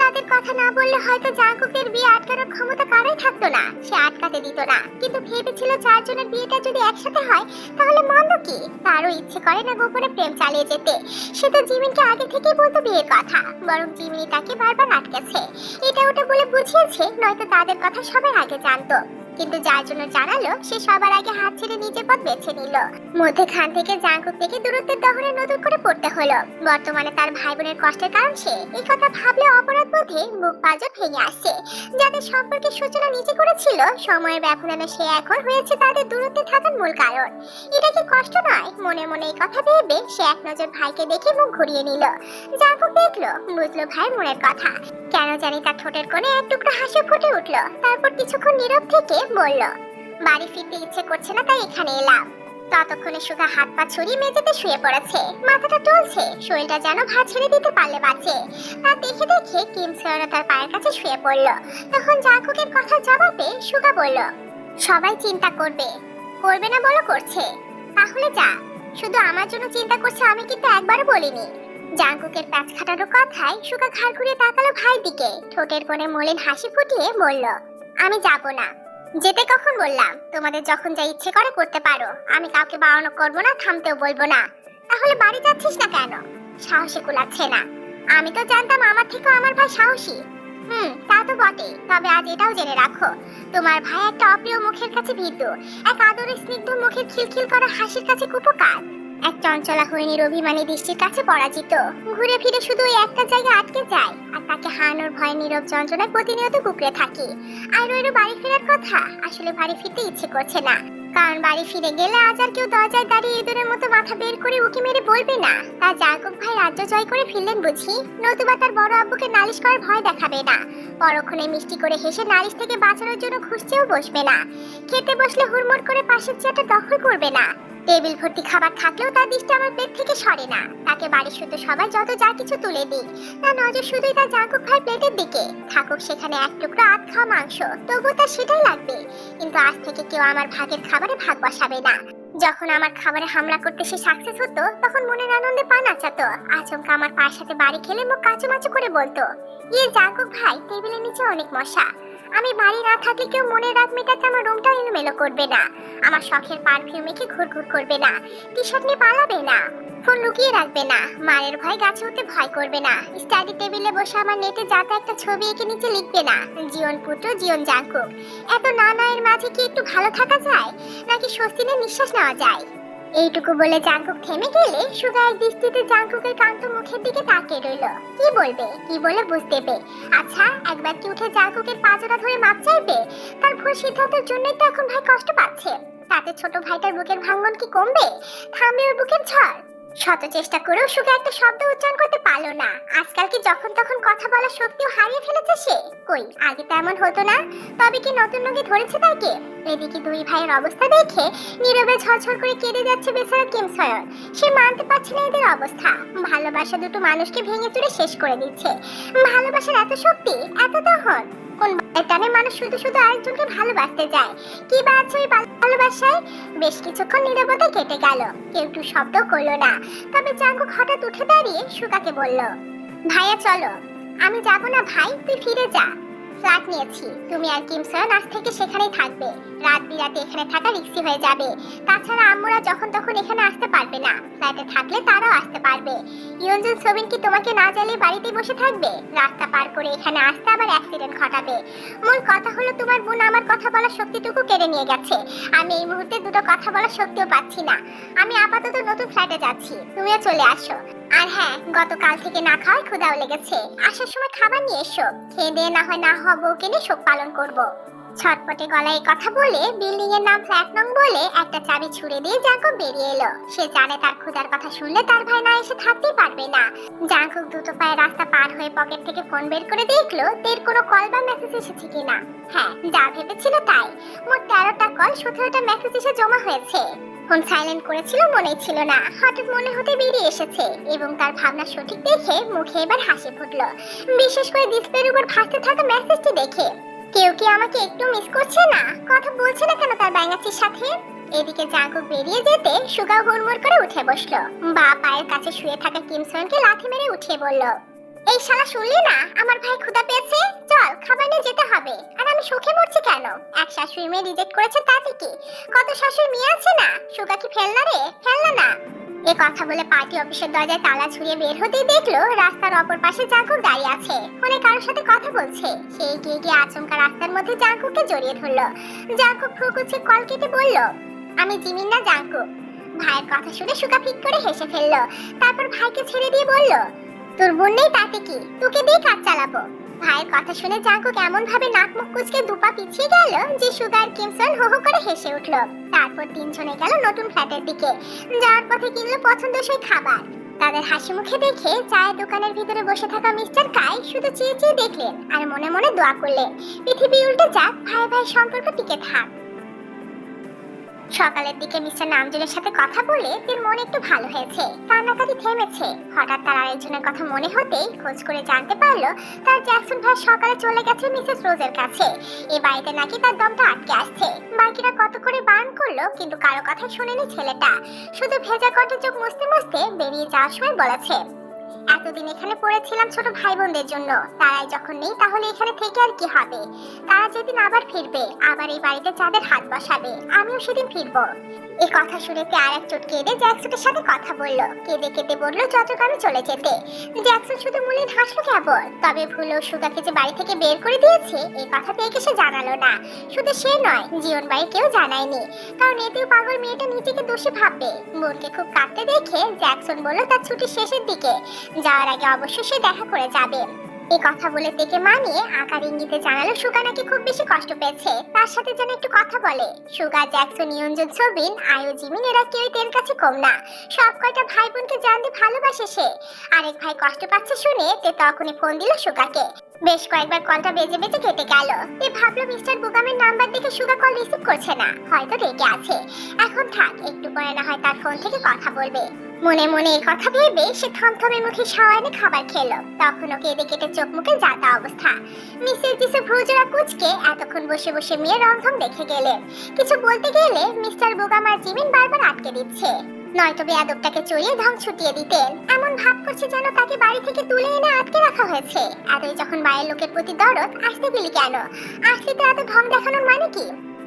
তাদের কথা না বললে হয়তো জাঙ্কুকের বিয়ে আটকানোর ক্ষমতা কারোই থাকতো না, সে আটকাতে দিত না। কিন্তু ভেবেছিল চারজনের বিয়েটা যদি একসাথে হয় তাহলে মন্দ কি? তারও ইচ্ছে করে না গোপনে প্রেম চালিয়ে যেতে। সে তো জিমিনকে আগে থেকেই বলতো বিয়ের কথা, বরং জিমিনি তাকে বারবার আটকেছে। এটা ওটা বলে বুঝিয়েছে, নয়তো তাদের কথা সবার আগে জানতো। কিন্তু যার জন্য জানালো সে সবার আগে হাত ছেড়ে নিজের পথ বেছে নিল। মধ্যখান থেকে জাঙ্কুক থেকে দূরত্বের দহনে নতুন করে পড়তে হলো। বর্তমানে তার ভাই বোনের কষ্টের কারণ সে। এই কথা ভাবলে অপরাধ বোধে বুক পাঁজর ভেঙে আসছে। যাদের সম্পর্কের সূচনা নিজে করেছিল, সময়ের ব্যবধানে সে এখন হয়েছে তাদের দূরত্বে থাকার মূল কারণ। এটা কি কষ্ট নয়? মনে মনে এই কথা ভেবে সে এক নজর ভাইকে দেখে মুখ ঘুরিয়ে নিল। জাঙ্কুক দেখলো, বুঝলো ভাইয়ের মনের কথা। কেন জানি তার ঠোঁটের কোণে এক টুকরো হাসি ফুটে উঠলো। তারপর কিছুক্ষণ নীরব থেকে বলল, বাড়ি ফিরতে ইচ্ছে করছে না তাই এখানে এলাম। ততক্ষণে সুগা হাত পা ছড়িয়ে মেঝেতে শুয়ে পড়েছে, মাথাটা টলছে, শরীরটা যেন ভাত ছেড়ে দিতে পারলে বাঁচে। তা দেখে দেখে কিম সেওনা তার পায়ের কাছে শুয়ে পড়লো। তখন জাঙ্কুকের কথা জবাবে সুগা বলল, সবাই চিন্তা করবে, করবে না বলো করছে। তাহলে যা, শুধু আমার জন্য চিন্তা করছে আমি কিন্তু একবারও বলিনি। জাঙ্কুকের প্যাচ খাটানো কথায় সুগা ঘাড় ঘুরিয়ে তাকালো ভাইয়ের দিকে, ঠোঁটের কোণে মলিন হাসি ফুটিয়ে বলল, আমি যাব না। যেতে কখন বললাম? তোমাদের যখন যা ইচ্ছে করে করতে পারো, আমি কাউকে বারণ করবো না, থামতেও বলবো না। তাহলে বাড়ি যাচ্ছিস না কেন? সাহসে কুলাচ্ছে না। আমি তো জানতাম আমার থেকে আমার ভাই সাহসী। তা তো বটে, তবে আজ এটাও জেনে রাখো, তোমার ভাই একটা অপ্রিয় মুখের কাছে ভীতু, এক আদরে স্নিগ্ধ মুখের খিলখিল করা হাসির কাছে কুপকার, এক চঞ্চলা হরিণীর অভিমানী দৃষ্টির কাছে পরাজিত। ঘুরে ফিরে শুধু ওই একটা জায়গায় আটকে যায়, আর তাকে হারানোর ভয়ে নীরব যন্ত্রণায় প্রতিনিয়ত কুকড়ে থাকি। আর রইল বাড়ি ফেরার কথা, আসলে বাড়ি ফিরতে ইচ্ছে করছে না। কারণ বাড়ি ফিরে গেলে আজ আর কেউ দরজায় দাঁড়িয়ে ইঁদুরের মতো মাথা বের করে উকি মেরে বলবে না তার জাঙ্কুক ভাই রাজ্য জয় করে ফিরলেন বুঝি, নতুবা তার বড় আব্বুকে নালিশ করার ভয় দেখাবে না। পরক্ষণে মিষ্টি করে হেসে নালিশ থেকে বাঁচানোর জন্য খুঁজতেও বসবে না। খেতে বসলে হুড়মুড় করে পাশের চেয়ারটা দখল করবে না। টেবিল ভর্তি খাবার থাকলেও তার দৃষ্টি আমার পেট থেকে সরে না। তাকে বাড়ির শুধু সবাই যত যা কিছু তুলে দিক, তার নজর শুধুই তার জাঙ্কুক ভাই প্লেটের দিকে। থাকুক সেখানে এক টুকরো আধ খাওয়া মাংস, তবুও তার সেটাই লাগবে। কিন্তু আজ থেকে কেউ আমার ভাগের খাবারে ভাগ বসাবে না। যখন আমার খাবারে হামলা করতে সে সাকসেস হতো, তখন মনের আনন্দে পা নাচাতো। আচমকা আমার পায়ের সাথে বাড়ি খেলে মুখ কাচুমাচু করে বলতো, ইয়ে জাঙ্কুক ভাই, টেবিলের নিচে অনেক মশা। আমি বাড়ি না থাকলে কেউ মনের রাগ মেটাতে আমার রুমটা এলোমেলো করবে না, আমার শখের পারফিউম মেখে ঘুরঘুর করবে না, টি শার্ট নিয়ে পালাবে না, ফোন লুকিয়ে রাখবে না, মায়ের ভয় গাছে উঠতে ভয় করবে না, স্টাডি টেবিলে বসে আমার নেটে যাতে একটা ছবি এঁকে নিচে লিখবে না, জীবন পুত্র জীবন জাঙ্কুক। এত না এর মাঝে কি একটু ভালো থাকা যায়, নাকি স্বস্তি নিয়ে নিঃশ্বাস নেওয়া যায়? এইটুকু বলে জাঙ্কুক থেমে গেলে সুগা এক দৃষ্টিতে জাঙ্কুকের কান্ত মুখের দিকে তাকিয়ে রইল। কি বলবে, কি বলে বুঝ দেবে? আচ্ছা, একবার কি উঠে জাঙ্কুকের পাজরা ধরে মাপ চাইবে? তার ভুল সিদ্ধান্তের জন্যই তো এখন ভাই কষ্ট পাচ্ছে। তাতে ছোট ভাইটার বুকের ভাঙন কি কমবে? থামবে ওর বুকের ঝড়? শত চেষ্টা করেও সুগা একটা শব্দ উচ্চারণ করতে পারলো না। আজকাল কি যখন তখন কথা বলার শক্তিও হারিয়ে ফেলেছে সে। কই, আগে তো এমন হতো না। তবে কি নতুন রোগে ধরেছে তাকে? এদিকে দুই ভাইয়ের অবস্থা দেখে নীরবে ঝরঝর করে কেঁদে যাচ্ছে বেচারা কিম সয়ন। সে মানতে পারছে না এদের অবস্থা। ভালোবাসা দুটো মানুষকে ভেঙে চুরে শেষ করে দিচ্ছে। ভালোবাসার এত শক্তি, এত দহন! কোন টানে মানুষ শুধু শুধু আরেকজনকে ভালোবাসতে যায়? কি বা আছে ওই ভালোবাসায়? বেশ কিছুক্ষণ নীরবতা কেটে গেল, কেউ একটু শব্দ করলো না। তবে জাঙ্কুক হঠাৎ উঠে দাঁড়িয়ে সুগাকে বলল, ভাইয়া চলো। আমি যাব না ভাই, তুই ফিরে যা। ফ্ল্যাট নিয়েছি, তুমি আর কিম সয়ন আজ থেকে সেখানেই থাকবে। রাত বিরাতে এখানে থাকা রিস্কি হয়ে যাবে। তাছাড়া আম্মুরা যখন তখন এখানে আসতে পারবে না, ফ্ল্যাটে থাকলে তারাও আসতে পারবে। ইয়ঞ্জন সোবিন কি তোমাকে না জ্বালিয়ে বাড়িতে বসে থাকবে? রাস্তা পার করে এখানে আসতে আবার অ্যাক্সিডেন্ট ঘটাবে। মূল কথা হলো তোমার বোন আমার কথা বলার শক্তিটুকু কেড়ে নিয়ে গেছে। আমি এই মুহূর্তে দুটো কথা বলার শক্তিও পাচ্ছি না। আমি আপাতত নতুন ফ্ল্যাটে যাচ্ছি, তুমিও চলে আসো। আর হ্যাঁ, গতকাল থেকে না খাওয়ায় ক্ষুধাও লেগেছে। আসার সময় খাবার নিয়ে এসো। খেয়ে দিয়ে না হয় না হওয়া বউকে নিয়ে শোক পালন করবো। ছটপটে গলায় কথা বলে বিল্ডিং এর নাম ফ্ল্যাট নং বলে একটা চাবি ছুড়ে দিয়ে জাঙ্কুক বেরিয়ে এলো। সে জানে তার ক্ষুধার কথা শুনলে তার ভাই না এসে থাকতেই পারবে না। জাঙ্কুক দ্রুত পায়ে রাস্তা পার হয়ে পকেট থেকে ফোন বের করে দেখলো তের কোনো কল বা মেসেজ এসেছে কিনা। হ্যাঁ, যা ভেবেছিল তাই। মোট 13টা কল, 17টা মেসেজ এসে জমা হয়েছে। ফোন সাইলেন্ট করেছিল মনেই ছিল না, হঠাৎ মনে হতে বেরিয়ে এসেছে এবং তার ভাবনা সঠিক দেখে মুখে এবার হাসি ফুটলো, বিশেষ করে ডিসপ্লের উপর ভাসতে থাকা মেসেজটি দেখে। কেউ কি আমাকে একটু মিস করছে না? কথা বলছে না কেন তার ব্যাঙাচির সাথে? এদিকে জাঙ্কুক বেরিয়ে যেতে সুগা হুড়মুড় করে উঠে বসলো। বা পায়ের কাছে শুয়ে থাকা কিম সয়নকে লাথি মেরে উঠিয়ে বলল, এই শালা শুনলি না? আমার ভাই ক্ষুধা পেয়েছে, চল খাবার নিয়ে যেতে হবে। আর আমি শোকে মরছি কেন? এক শাশুড়ি মেয়ে রিজেক্ট করেছে তাতে কি? কত শাশুড়ি মেয়ে আছে না? সুগা কি ফেলনা রে? ফেলনা না। এ কথা বলে পার্টি অফিসের দরজায় তালা ছুঁড়ে বের হতেই দেখলো রাস্তার অপর পাশে জাঙ্কুক দাঁড়িয়ে আছে, ফোনে কারোর সাথে কথা বলছে। সে এগিয়ে গিয়ে আচমকা রাস্তার মধ্যে জাঙ্কুককে জড়িয়ে ধরলো। জাঙ্কুক ভ্রু কুঁচকে কল কেটে বলল, আমি জিমিন না, জাঙ্কুক। ভাইয়ের কথা শুনে সুগা ফিক করে হেসে ফেললো। তারপর ভাইকে ছেড়ে দিয়ে বলল, তোর বোন নেই তাতে কি? তোকে দিয়ে কাজ চালাবো। ভাইয়ের কথা শুনে জাঙ্কুক এমন ভাবে নাক মুখ কুঁচকে দুপা পিছিয়ে গেল যে সুগা আর কিম সয়ন হো হো করে হেসে উঠলো। তারপর তিনজনে গেল নতুন ফ্ল্যাটের দিকে। যাওয়ার পথে কিনলো পছন্দসই খাবার। তাদের হাসি মুখে দেখে চায়ের দোকানের ভিতরে বসে থাকা মিস্টার কাই শুধু চেয়ে চেয়ে দেখলেন আর মনে মনে দোয়া করলেন, পৃথিবী উল্টে যাক, ভাই ভাই সম্পর্ক টিকে থাক। সকালের দিকে মিস্টার নামজুনের সাথে কথা বলে তার মন একটু ভালো হয়েছে, কান্নাকাটি থেমেছে। হঠাৎ তার আরেকজনের কথা মনে হতেই খোঁজ করে জানতে পারলো তার জ্যাকসন ভাই সকালে চলে গেছে মিসেস রোজের কাছে। এই বাড়িতে নাকি তার দমটা আটকে আসছে। বাকিরা কত করে বারণ করলো কিন্তু কারো কথা শুনেনি ছেলেটা। শুধু ভেজা কণ্ঠে চোখ মুছতে মুছতে বেরিয়ে যাওয়ার সময় বলেছে, এতদিন এখানে পড়েছিলাম ছোট ভাই বোনদের জন্য, তারাই যখন নেই তাহলে এখানে থেকে আর কি হবে? তারা যেদিন আবার ফিরবে, আবার এই বাড়িতে চাঁদের হাত বসাবে, আমিও সেদিন ফিরবো। এই কথা শুনে আর এক চোট কেঁদে জ্যাকসনের সাথে কথা বললো। কেঁদে কেঁদে বললো চট্টগ্রামে চলে যেতে। জ্যাকসন শুধু মলিন হাসলো কেবল। তবে ভুলেও সুগাকে যে বাড়ি থেকে বের করে দিয়েছে এই কথা থেকে সে জানালো না। শুধু সে নয়, জীবন বাড়ি কেউ জানায়নি, কারণ এতেও পাগল মেয়েটা নিজেকে দোষী ভাববে। বোনকে খুব কাঁদতে দেখে জ্যাকসন বলল তার ছুটির শেষের দিকে যাওয়ার আগে অবশ্যই সে দেখা করে যাবে। এই কথা বলে থেকে মানিয়ে আকার ইঙ্গিতে জানালো সুগা নাকি খুব বেশি কষ্ট পেয়েছে, তার সাথে যেন একটু কথা বলে। সুগা, জ্যাকসন, ইয়ঞ্জন, সোবিন, আয়ু, জিমিন এরা কেউই তের কাছে কম না। সব কয়টা ভাই বোনকে জানতে ভালোবাসে সে। আরেক ভাই কষ্ট পাচ্ছে শুনে তে তখনই ফোন দিল সুগাকে। বেশ কয়েকবার কলটা বেজে বেজে কেটে গেল। তে ভাবলো মিস্টার বুগামের নাম্বার দেখে সুগা কল রিসিভ করছে না, হয়তো রেগে আছে। এখন থাক, একটু পরে না হয় তার ফোন থেকে কথা বলবে। মনে মনে এই কথা ভেবে সে থমথমে মুখে সাওয়ানে খাবার খেলো। তখনও কেঁদে কেটে চোখ মুখে যাতা অবস্থা। মিসেস জিসু ভ্রুজোড়া কুঁচকে এতক্ষণ বসে বসে মেয়ের রংধং দেখে গেলেন। কিছু বলতে গেলে মিস্টার বুগাম আর জিমিন বারবার আটকে দিচ্ছে, নয়তো বেয়াদবটাকে চড়িয়ে ঢং ছুটিয়ে দিতেন। এমন ভাব করছে যেন তাকে বাড়ি থেকে তুলে এনে আটকে রাখা হয়েছে। এতই যখন বাইরের লোকের প্রতি দরদ, আসতে দিলি কেন? আসলে তো এত ঢং দেখানোর মানে কি?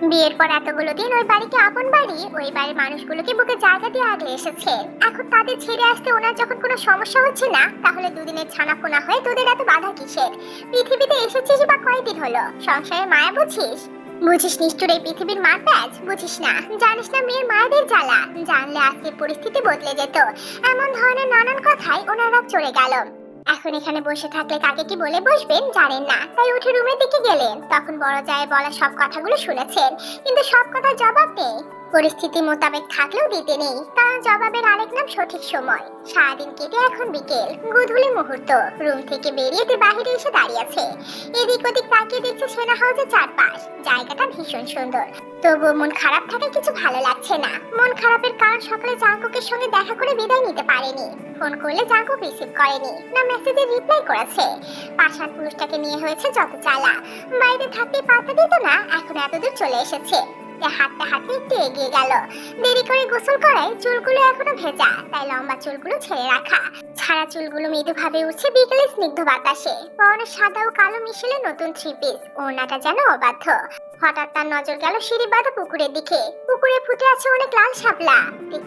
বিয়ের পর এতগুলো দিন ওই বাড়িকে আপন বাড়ি, ওই বাড়ির মানুষগুলোকে বুকে জায়গা দিয়ে আগলে এসেছে। এখন তাদের ছেড়ে আসতে ওনার যখন কোনো সমস্যা হচ্ছে না, তাহলে দুদিনের ছানাপোনা হয়ে তোদের এত বাধা কিসের? পৃথিবীতে এসেছিস বা কয়দিন হলো? সংসারে মায়া বুঝিস? বুঝিস নিষ্ঠুর এই পৃথিবীর মার প্যাচ? বুঝিস না, জানিস না মেয়ের মায়েদের জ্বালা? জানলে আজকের পরিস্থিতি বদলে যেত। এমন ধরনের নানান কথাই ওনার রাগ চড়ে গেল। এখন এখানে বসে থাকলে কাকে কি বলে বসবেন জানেন না, তাই উঠে রুমের দিকে গেলেন। তখন বড় জায়ের বলা সব কথাগুলো শুনেছেন, কিন্তু সব কথার জবাব নেই। পরিস্থিতি মোতাবেক থাকলেও দিতে নেই, কারণ জবাবের আরেক নাম সঠিক সময়। সারাদিন কেটে এখন বিকেল, গোধূলি মুহূর্ত। রুম থেকে বেরিয়ে তে বাহিরে এসে দাঁড়িয়েছে। এদিক ওদিক তাকিয়ে দেখছে সেনা হাউসের চারপাশ। জায়গাটা ভীষণ সুন্দর, তবুও মন খারাপ থাকে, কিছু ভালো লাগছে না। মন খারাপের কারণ সকালে জাঙ্কুকের সঙ্গে দেখা করে বিদায় নিতে পারেনি। ফোন করলে জাঙ্কুক রিসিভ করেনি, না মেসেজে রিপ্লাই করেছে। পাষাণ পুরুষটাকে নিয়ে হয়েছে যত চালা। বাইরে থাকতে পাতা দিত না, এখন এতদূর চলে এসেছে। হাঁটতে হাঁটতে একটু এগিয়ে গেল। দেরি করে গোসল করায় চুলগুলো এখনো ভেজা, তাই লম্বা চুলগুলো ছেড়ে রাখা। ছাড়া চুলগুলো মৃদুভাবে উঠছে বিকেলে স্নিগ্ধ বাতাসে। পরনে সাদা ও কালো মিশেলে নতুন থ্রি পিস, ওড়নাটা যেন অবাধ্য। হঠাৎ তার নজর গেল সিঁড়ি বাঁধা পুকুরের দিকে। পুকুরে ফুটে আছে অনেক লাল শাপলা।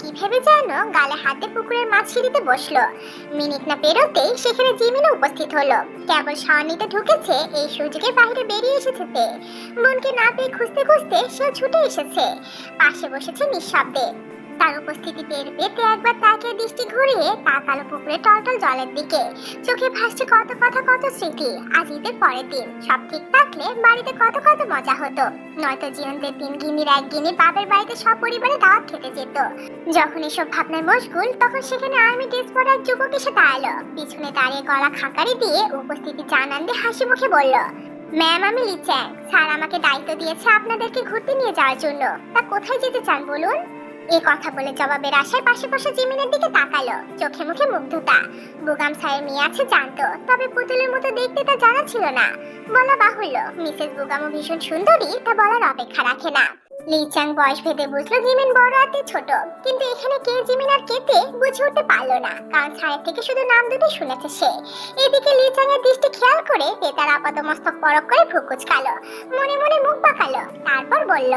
কি ভেবে যেন গালে হাতে পুকুরের মাছ সিঁড়িতে বসলো। মিনিট না পেরোতেই সেখানে জিমিনও উপস্থিত হলো। কেবল শাওয়ার নিতে ঢুকেছে, এই সুযোগে বাইরে বেরিয়ে এসেছে তে। মনকে না পেয়ে খুঁজতে খুঁজতে সে ছুটে এসেছে। পাশে বসেছে নিঃশব্দে। তার উপস্থিতি টের পেতে একবার তাকিয়ে দৃষ্টি ঘুরিয়ে তাকালো পুকুরে টলটল জলের দিকে। চোখে ভাসছে কত কথা, কত স্মৃতি। আজ ঈদের পরের দিন, সব ঠিক থাকলে বাড়িতে কত কত মজা হতো। নয়তো জীবনদের 3 গিনির 1 গিনি বাপের বাড়িতে সব পরিবারে দাওয়াত খেতে যেত। যখন এসব ভাবনায় মশগুল, তখন সেখানে আর্মি ড্রেস পরা এক যুবক এসে দাঁড়ালো। পিছনে দাঁড়িয়ে গলা খাকারি দিয়ে উপস্থিতি জানান দিয়ে হাসি মুখে বলল, ম্যাম আমি লিচ্যাং, স্যার আমাকে দায়িত্ব দিয়েছে আপনাদেরকে ঘুরতে নিয়ে যাওয়ার জন্য। তা কোথায় যেতে চান বলুন? এই কথা বলে জবাবের আশায় পাশে পাশে জিমিনের দিকে তাকালো। চোখে মুখে মুগ্ধতা। বুগাম স্যারের মেয়ে আছে জানতো, তবে পুতুলের মতো দেখতে তা জানা ছিল না। বলা বাহুল্য, মিসেস বুগামও ভীষণ সুন্দরী, তা বলার অপেক্ষা রাখে না। লিচাং বয়স ভেদে বুঝলো জিমিন বড় আর ছোট, কিন্তু এখানে কে জিমিন আর কেতে বুঝে উঠতে পারলো না, কারণ স্যারের থেকে শুধু নাম দুটো শুনেছে সে। এদিকে লিচাং এর দৃষ্টি খেয়াল করে তার আপাতমস্তক পরক করে ভ্রু কুঁচকালো, মনে মনে মুখ বাঁকালো। তারপর বলল,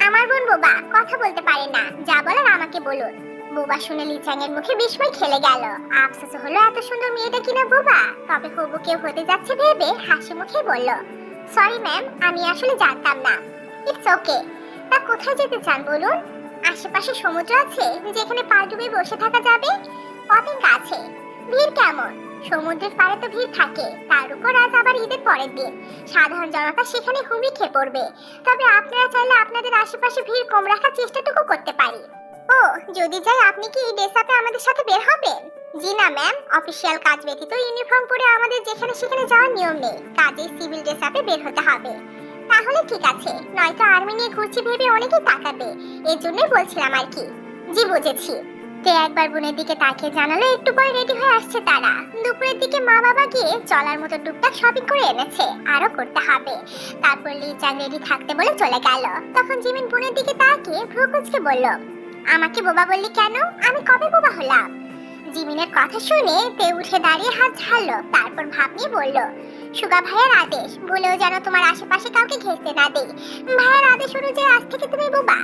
আমার বোন বোবা, কথা বলতে পারে না, যা বলার আমাকে বলুন। বোবা শুনে লিচাং এর মুখে বিস্ময় খেলে গেল। আফসোস হলো এত সুন্দর মেয়েটা কিনা বোবা। তবে হবু কেউ হতে যাচ্ছে ভেবে হাসি মুখে বলল, সরি ম্যাম, আমি আসলে জানতাম না। It's okay. তা কোথায় যেতে চান বলুন? আশেপাশে সমুদ্র আছে যেখানে পা ডুবে বসে থাকা যাবে? অনেক আছে। ভিড় কেমন? সমুদ্রের পাড়ে তো ভিড় থাকে, তার উপর আজ আবার ঈদের পরের দিন। সাধারণ জনতা সেখানে হুমড়ি খেয়ে পড়বে। তবে আপনারা চাইলে আপনাদের আশেপাশে ভিড় কম রাখার চেষ্টাটুকু করতে পারি। ও, যদি চাই আপনি কি এই ড্রেস আপে আমাদের সাথে বের হবেন? জি না ম্যাম, অফিসিয়াল কাজ ব্যতীত ইউনিফর্ম পরে আমাদের যেখানে সেখানে যাওয়ার নিয়ম নেই। কাজে সিভিল ড্রেস আপে বের হতে হবে। তাহলে ঠিক আছে, নয়তো আর্মি নিয়ে ঘুরছি ভেবে অনেকেই তাকাবে, এর জন্যই বলছিলাম আর কি। জি বুঝেছি। তে একবার বোনের দিকে তাকিয়ে জানালো একটু পরে রেডি হয়ে আসছে তারা। দুপুরের দিকে মা বাবা গিয়ে চলার মতো টুকটাক শপিং করে এনেছে, আরো করতে হবে। তারপর লিচাং রেডি থাকতে বলে চলে গেল। তখন জিমিন বোনের দিকে তাকিয়ে ভ্রু কুঁচকে বলল, আমাকে বোবা বললি কেন? আমি কবে বোবা হলাম? জিমিনের কথা শুনে তে উঠে দাঁড়িয়ে হাত ঝাড়লো, তারপর ভাব নিয়ে বলল, সুগা ভাইয়ের আদেশ, বলেও যেন তোমার আশেপাশে কাউকে ঘেঁষতে না দেই। ভাইয়ের আদেশ অনুযায়ী আজ থেকে তুমি বোবা।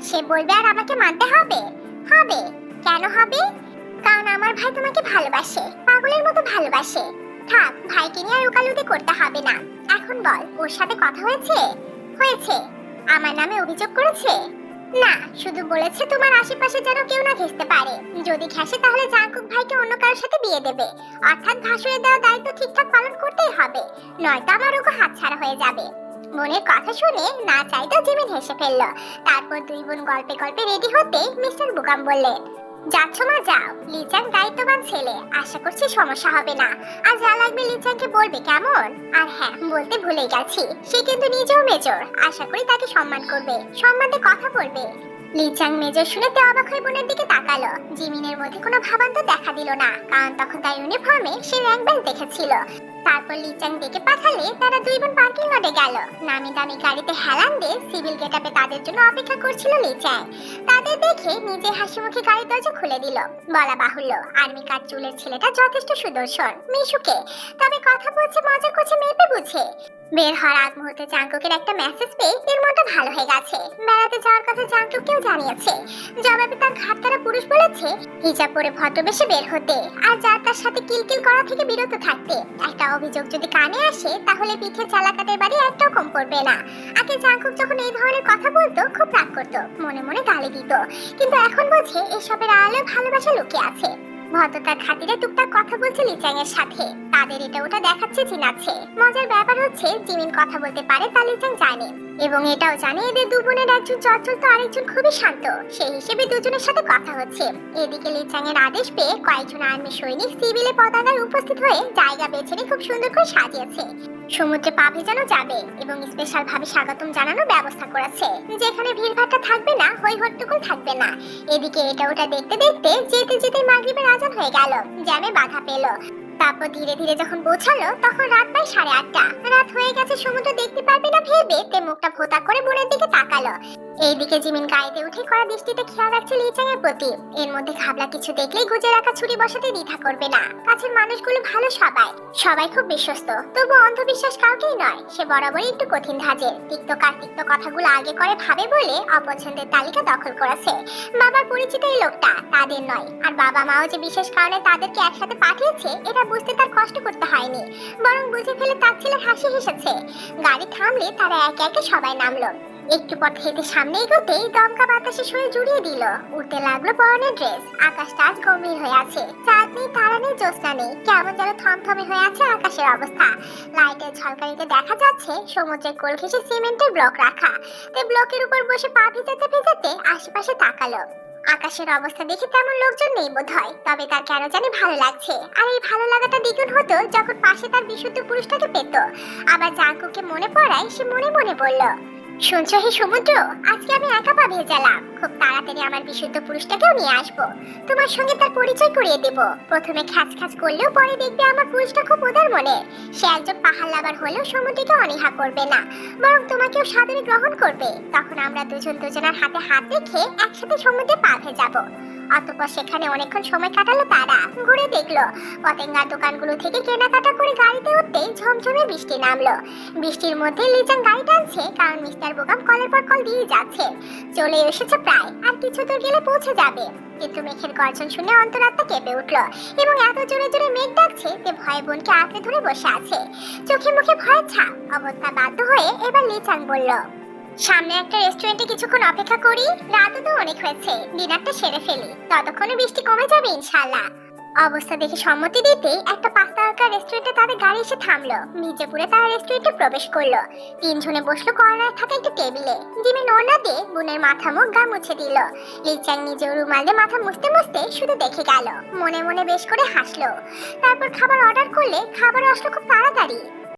সে বলবে আর আমাকে মানতে হবে? হবে। কেন হবে? কারণ আমার ভাই তোমাকে ভালোবাসে, পাগলের মতো ভালোবাসে। থাক, ভাইকে নিয়ে আর উকালুতি করতে হবে না। এখন বল, ওর সাথে কথা হয়েছে? হয়েছে। আমার নামে অভিযোগ করেছে? না, শুধু বলেছে তোমার আশেপাশে যেন কেউ না ঘেঁষতে পারে। যদি ঘেঁষে তাহলে জাঙ্কুক ভাইকে অন্য কারোর সাথে বিয়ে দেবে। অর্থাৎ ভাসুরে দেওয়া দায়িত্ব ঠিকঠাক পালন করতেই হবে, নয়তো আমার ওকে হাতছাড়া হয়ে যাবে। মনের কথা শুনে না চাইতেও জিমিন হেসে ফেলল। তারপর দুই বোন গল্পে গল্পে রেডি হতে মিস্টার বুকাম বললেন, যাচ্ছ মা যাও, লিচাং দায়িত্ববান ছেলে, আশা করছি সমস্যা হবে না। আর যা লাগবে লিচাংকে বলবে, কেমন? আর হ্যাঁ, বলতে ভুলে গেছি, সে কিন্তু নিজেও মেজর, আশা করি তাকে সম্মান করবে, সম্মানে কথা বলবে। লিচাং মেজর শুনে তে অবাক হয়ে বোনের দিকে তাকালো। জিমিনের মধ্যে কোনো ভাবান্তর দেখা দিল না, কারণ তখন তার ইউনিফর্মে সে র্যাঙ্ক বেল্ট দেখেছিল। তারপর লিচাং ডেকে পাঠালে তারা দুই বোন পার্কিং লটে গেল। নামি দামি গাড়িতে হেলান দিয়ে সিভিল গেটআপে তাদের জন্য অপেক্ষা করছিল লিচাং। তাদের দেখে নিজে হাসি মুখে গাড়ির দরজা খুলে দিল। বলা বাহুল্য, আর্মি কাট চুলের ছেলেটা যথেষ্ট সুদর্শন, মিশুকে। তবে কথা বলছে, মজা করছে, মেপে বুঝে। বের হওয়ার আগ মুহূর্তে জাঙ্কুকের একটা মেসেজ পেয়ে এর মনটা ভালো হয়ে গেছে। বেড়াতে যাওয়ার কথা জাঙ্কুককেও জানিয়েছে। জবাবে তার ঘাটতারা পুরুষ বলেছে হিজাব পরে ভদ্রবেশে বের হতে, আর যার তার সাথে কিলকিল করা থেকে বিরত থাকতে। একটা অভিযোগ যদি কানে আসে তাহলে পিঠে চালাকাতের বাড়ি একটাও কম পড়বে না। আগে জাঙ্কুক যখন এই ধরনের কথা বলতো খুব রাগ করতো, মনে মনে গালি দিত, কিন্তু এখন বোঝে এসবের আড়ালে ভালোবাসা লুকিয়ে আছে। ভদ্রতার খাতিরে টুকটাক কথা বলছে লিচাং এর সাথে। তাদের এটা ওটা দেখাচ্ছে চিনাচ্ছে। মজার ব্যাপার হচ্ছে জিমিন কথা বলতে পারে তা লিচাং জানে, এবং এটাও জানে এদের দু বোনের একজন চঞ্চল তো আরেকজন খুবই শান্ত, সেই হিসেবে দুজনের সাথে কথা হচ্ছে। এদিকে লিচাং এর আদেশ পেয়ে কয়েকজন আর্মি সৈনিক সিভিলে পতাকায় উপস্থিত হয়ে জায়গা বেছে নিয়ে খুব সুন্দর করে সাজিয়েছে। সমুদ্রে পা ভেজানো যাবে এবং স্পেশাল ভাবে স্বাগতম জানানোর ব্যবস্থা করেছে, যেখানে ভিড়ভাট্টা থাকবে না, হই হট্টগোল থাকবে না। এদিকে এটা ওটা দেখতে দেখতে যেতে যেতে মাগরিবের আজান হয়ে গেল, জ্যামে বাধা পেল। তারপর ধীরে ধীরে যখন পৌঁছালো তখন রাত প্রায় 8:30। রাত হয়ে গেছে, সমুদ্র দেখতে পারবে না ভেবে তে মুখটা ভোতা করে বোনের দিকে তাকালো। এইদিকে জিমিন গাড়িতে উঠে কড়া দৃষ্টিতে খেয়াল রাখছে লিচাং এর প্রতি। এর মধ্যে ঘাবলা কিছু দেখলেই গুজে রাখা ছুরি বসাতে দ্বিধা করবে না। কাছের মানুষগুলো ভালো, সবাই খুব বিশ্বস্ত, তবু অন্ধবিশ্বাস কাউকেই নয়। সে বরাবরই একটু কঠিন ধাঁচের, তিক্ত কথাগুলো আগে করে ভাবে বলে অপছন্দের তালিকা দখল করেছে। বাবার পরিচিত এই লোকটা তাদের নয়, আর বাবা মাও যে বিশেষ কারণে তাদেরকে একসাথে পাঠিয়েছে এটা বুঝতে তার কষ্ট করতে হয়নি, বরং বুঝে ফেলে তার ছেলের হাসি হেসেছে। গাড়ি থামলে তারা একে একে সবাই নামলো। একটু পথ হেঁটে সামনে এগোতেই দমকা বাতাসে শরীর জুড়িয়ে দিল। উঠতে লাগলো পরনের ড্রেস। আকাশটা আজ গম্ভীর হয়ে আছে, চাঁদ নেই, তারা নেই, জ্যোৎস্না নেই, কেমন যেন থমথমে হয়ে আছে আকাশের অবস্থা। লাইটের ঝলকানিতে দেখা যাচ্ছে সমুদ্রের কোল ঘেঁষে সিমেন্টের ব্লক রাখা। তাই ব্লকের উপর বসে পা ভেজাতে ভেজাতে আশেপাশে তাকালো। আকাশের অবস্থা দেখে তেমন লোকজন নেই বোধহয়, তবে তার কেন জানি ভালো লাগছে। আর এই ভালো লাগাটা দ্বিগুণ হতো যখন পাশে তার বিশুদ্ধ পুরুষটাকে পেত। আবার জাঙ্কুকে মনে পড়ায় সে মনে মনে বলল, শুনছো হে সমুদ্র, আজকে আমি একা পা ভেজালাম, খুব তাড়াতাড়ি আমার বিশুদ্ধ পুরুষটাকেও নিয়ে আসবো। তোমার সঙ্গে তার পরিচয় করিয়ে দেব। প্রথমে খ্যাচ খ্যাচ করলেও পরে দেখবে আমার পুরুষটা খুব উদার মনে। সে একজন পাহাড় লাভার হলেও সমুদ্রকে অনীহা করবে না, বরং তোমাকেও সাদরে গ্রহণ করবে। তখন আমরা দুজন দুজনের হাতে হাত রেখে একসাথে সমুদ্রে পা ভেজাবো। অতঃপর সেখানে অনেকক্ষণ সময় কাটালো তারা। ঘুরে দেখলো পতেঙ্গার দোকানগুলো থেকে কেনাকাটা করে গাড়িতে উঠতেই ঝমঝমে বৃষ্টি নামলো। বৃষ্টির মধ্যে লিচাং গাড়ি টানছে, কারণ মিস্টার বোকাম কলের পর কল দিয়ে যাচ্ছে। চলে এসেছে প্রায়, আর কিছু দূর গেলে পৌঁছে যাবে। কিন্তু মেঘের গর্জন শুনে অন্তরাত্মা কেঁপে উঠলো, এবং এত জোরে জোরে মেঘ ডাকছে যে ভয়ে বোনকে আঁকড়ে ধরে বসে আছে। চোখে মুখে ভয়ের ছাপ। অবস্থা বাধ্য হয়ে এবার লিচাং বলল, সামনে একটা রেস্টুরেন্টে কিছুক্ষণ অপেক্ষা করি, রাতও তো অনেক হয়েছে, ডিনারটা সেরে ফেলি, ততক্ষণে বৃষ্টি কমে যাবে ইনশাআল্লাহ। অবস্থা দেখে সম্মতি দিতেই একটা 5 তারকার রেস্টুরেন্টে তাদের গাড়ি এসে থামলো। মির্জাপুরে তারা রেস্টুরেন্টে প্রবেশ করলো। তিনজনে বসলো কর্নারে থাকা একটা টেবিলে। জিমি নোনা দিয়ে বোনের মাথা মুখ গা মুছে দিল। লিচাং নিজেও রুমাল দিয়ে মাথা মুছতে মুছতে শুধু দেখে গেল, মনে মনে বেশ করে হাসলো। তারপর খাবার অর্ডার করলে খাবার আসলো খুব তাড়াতাড়ি।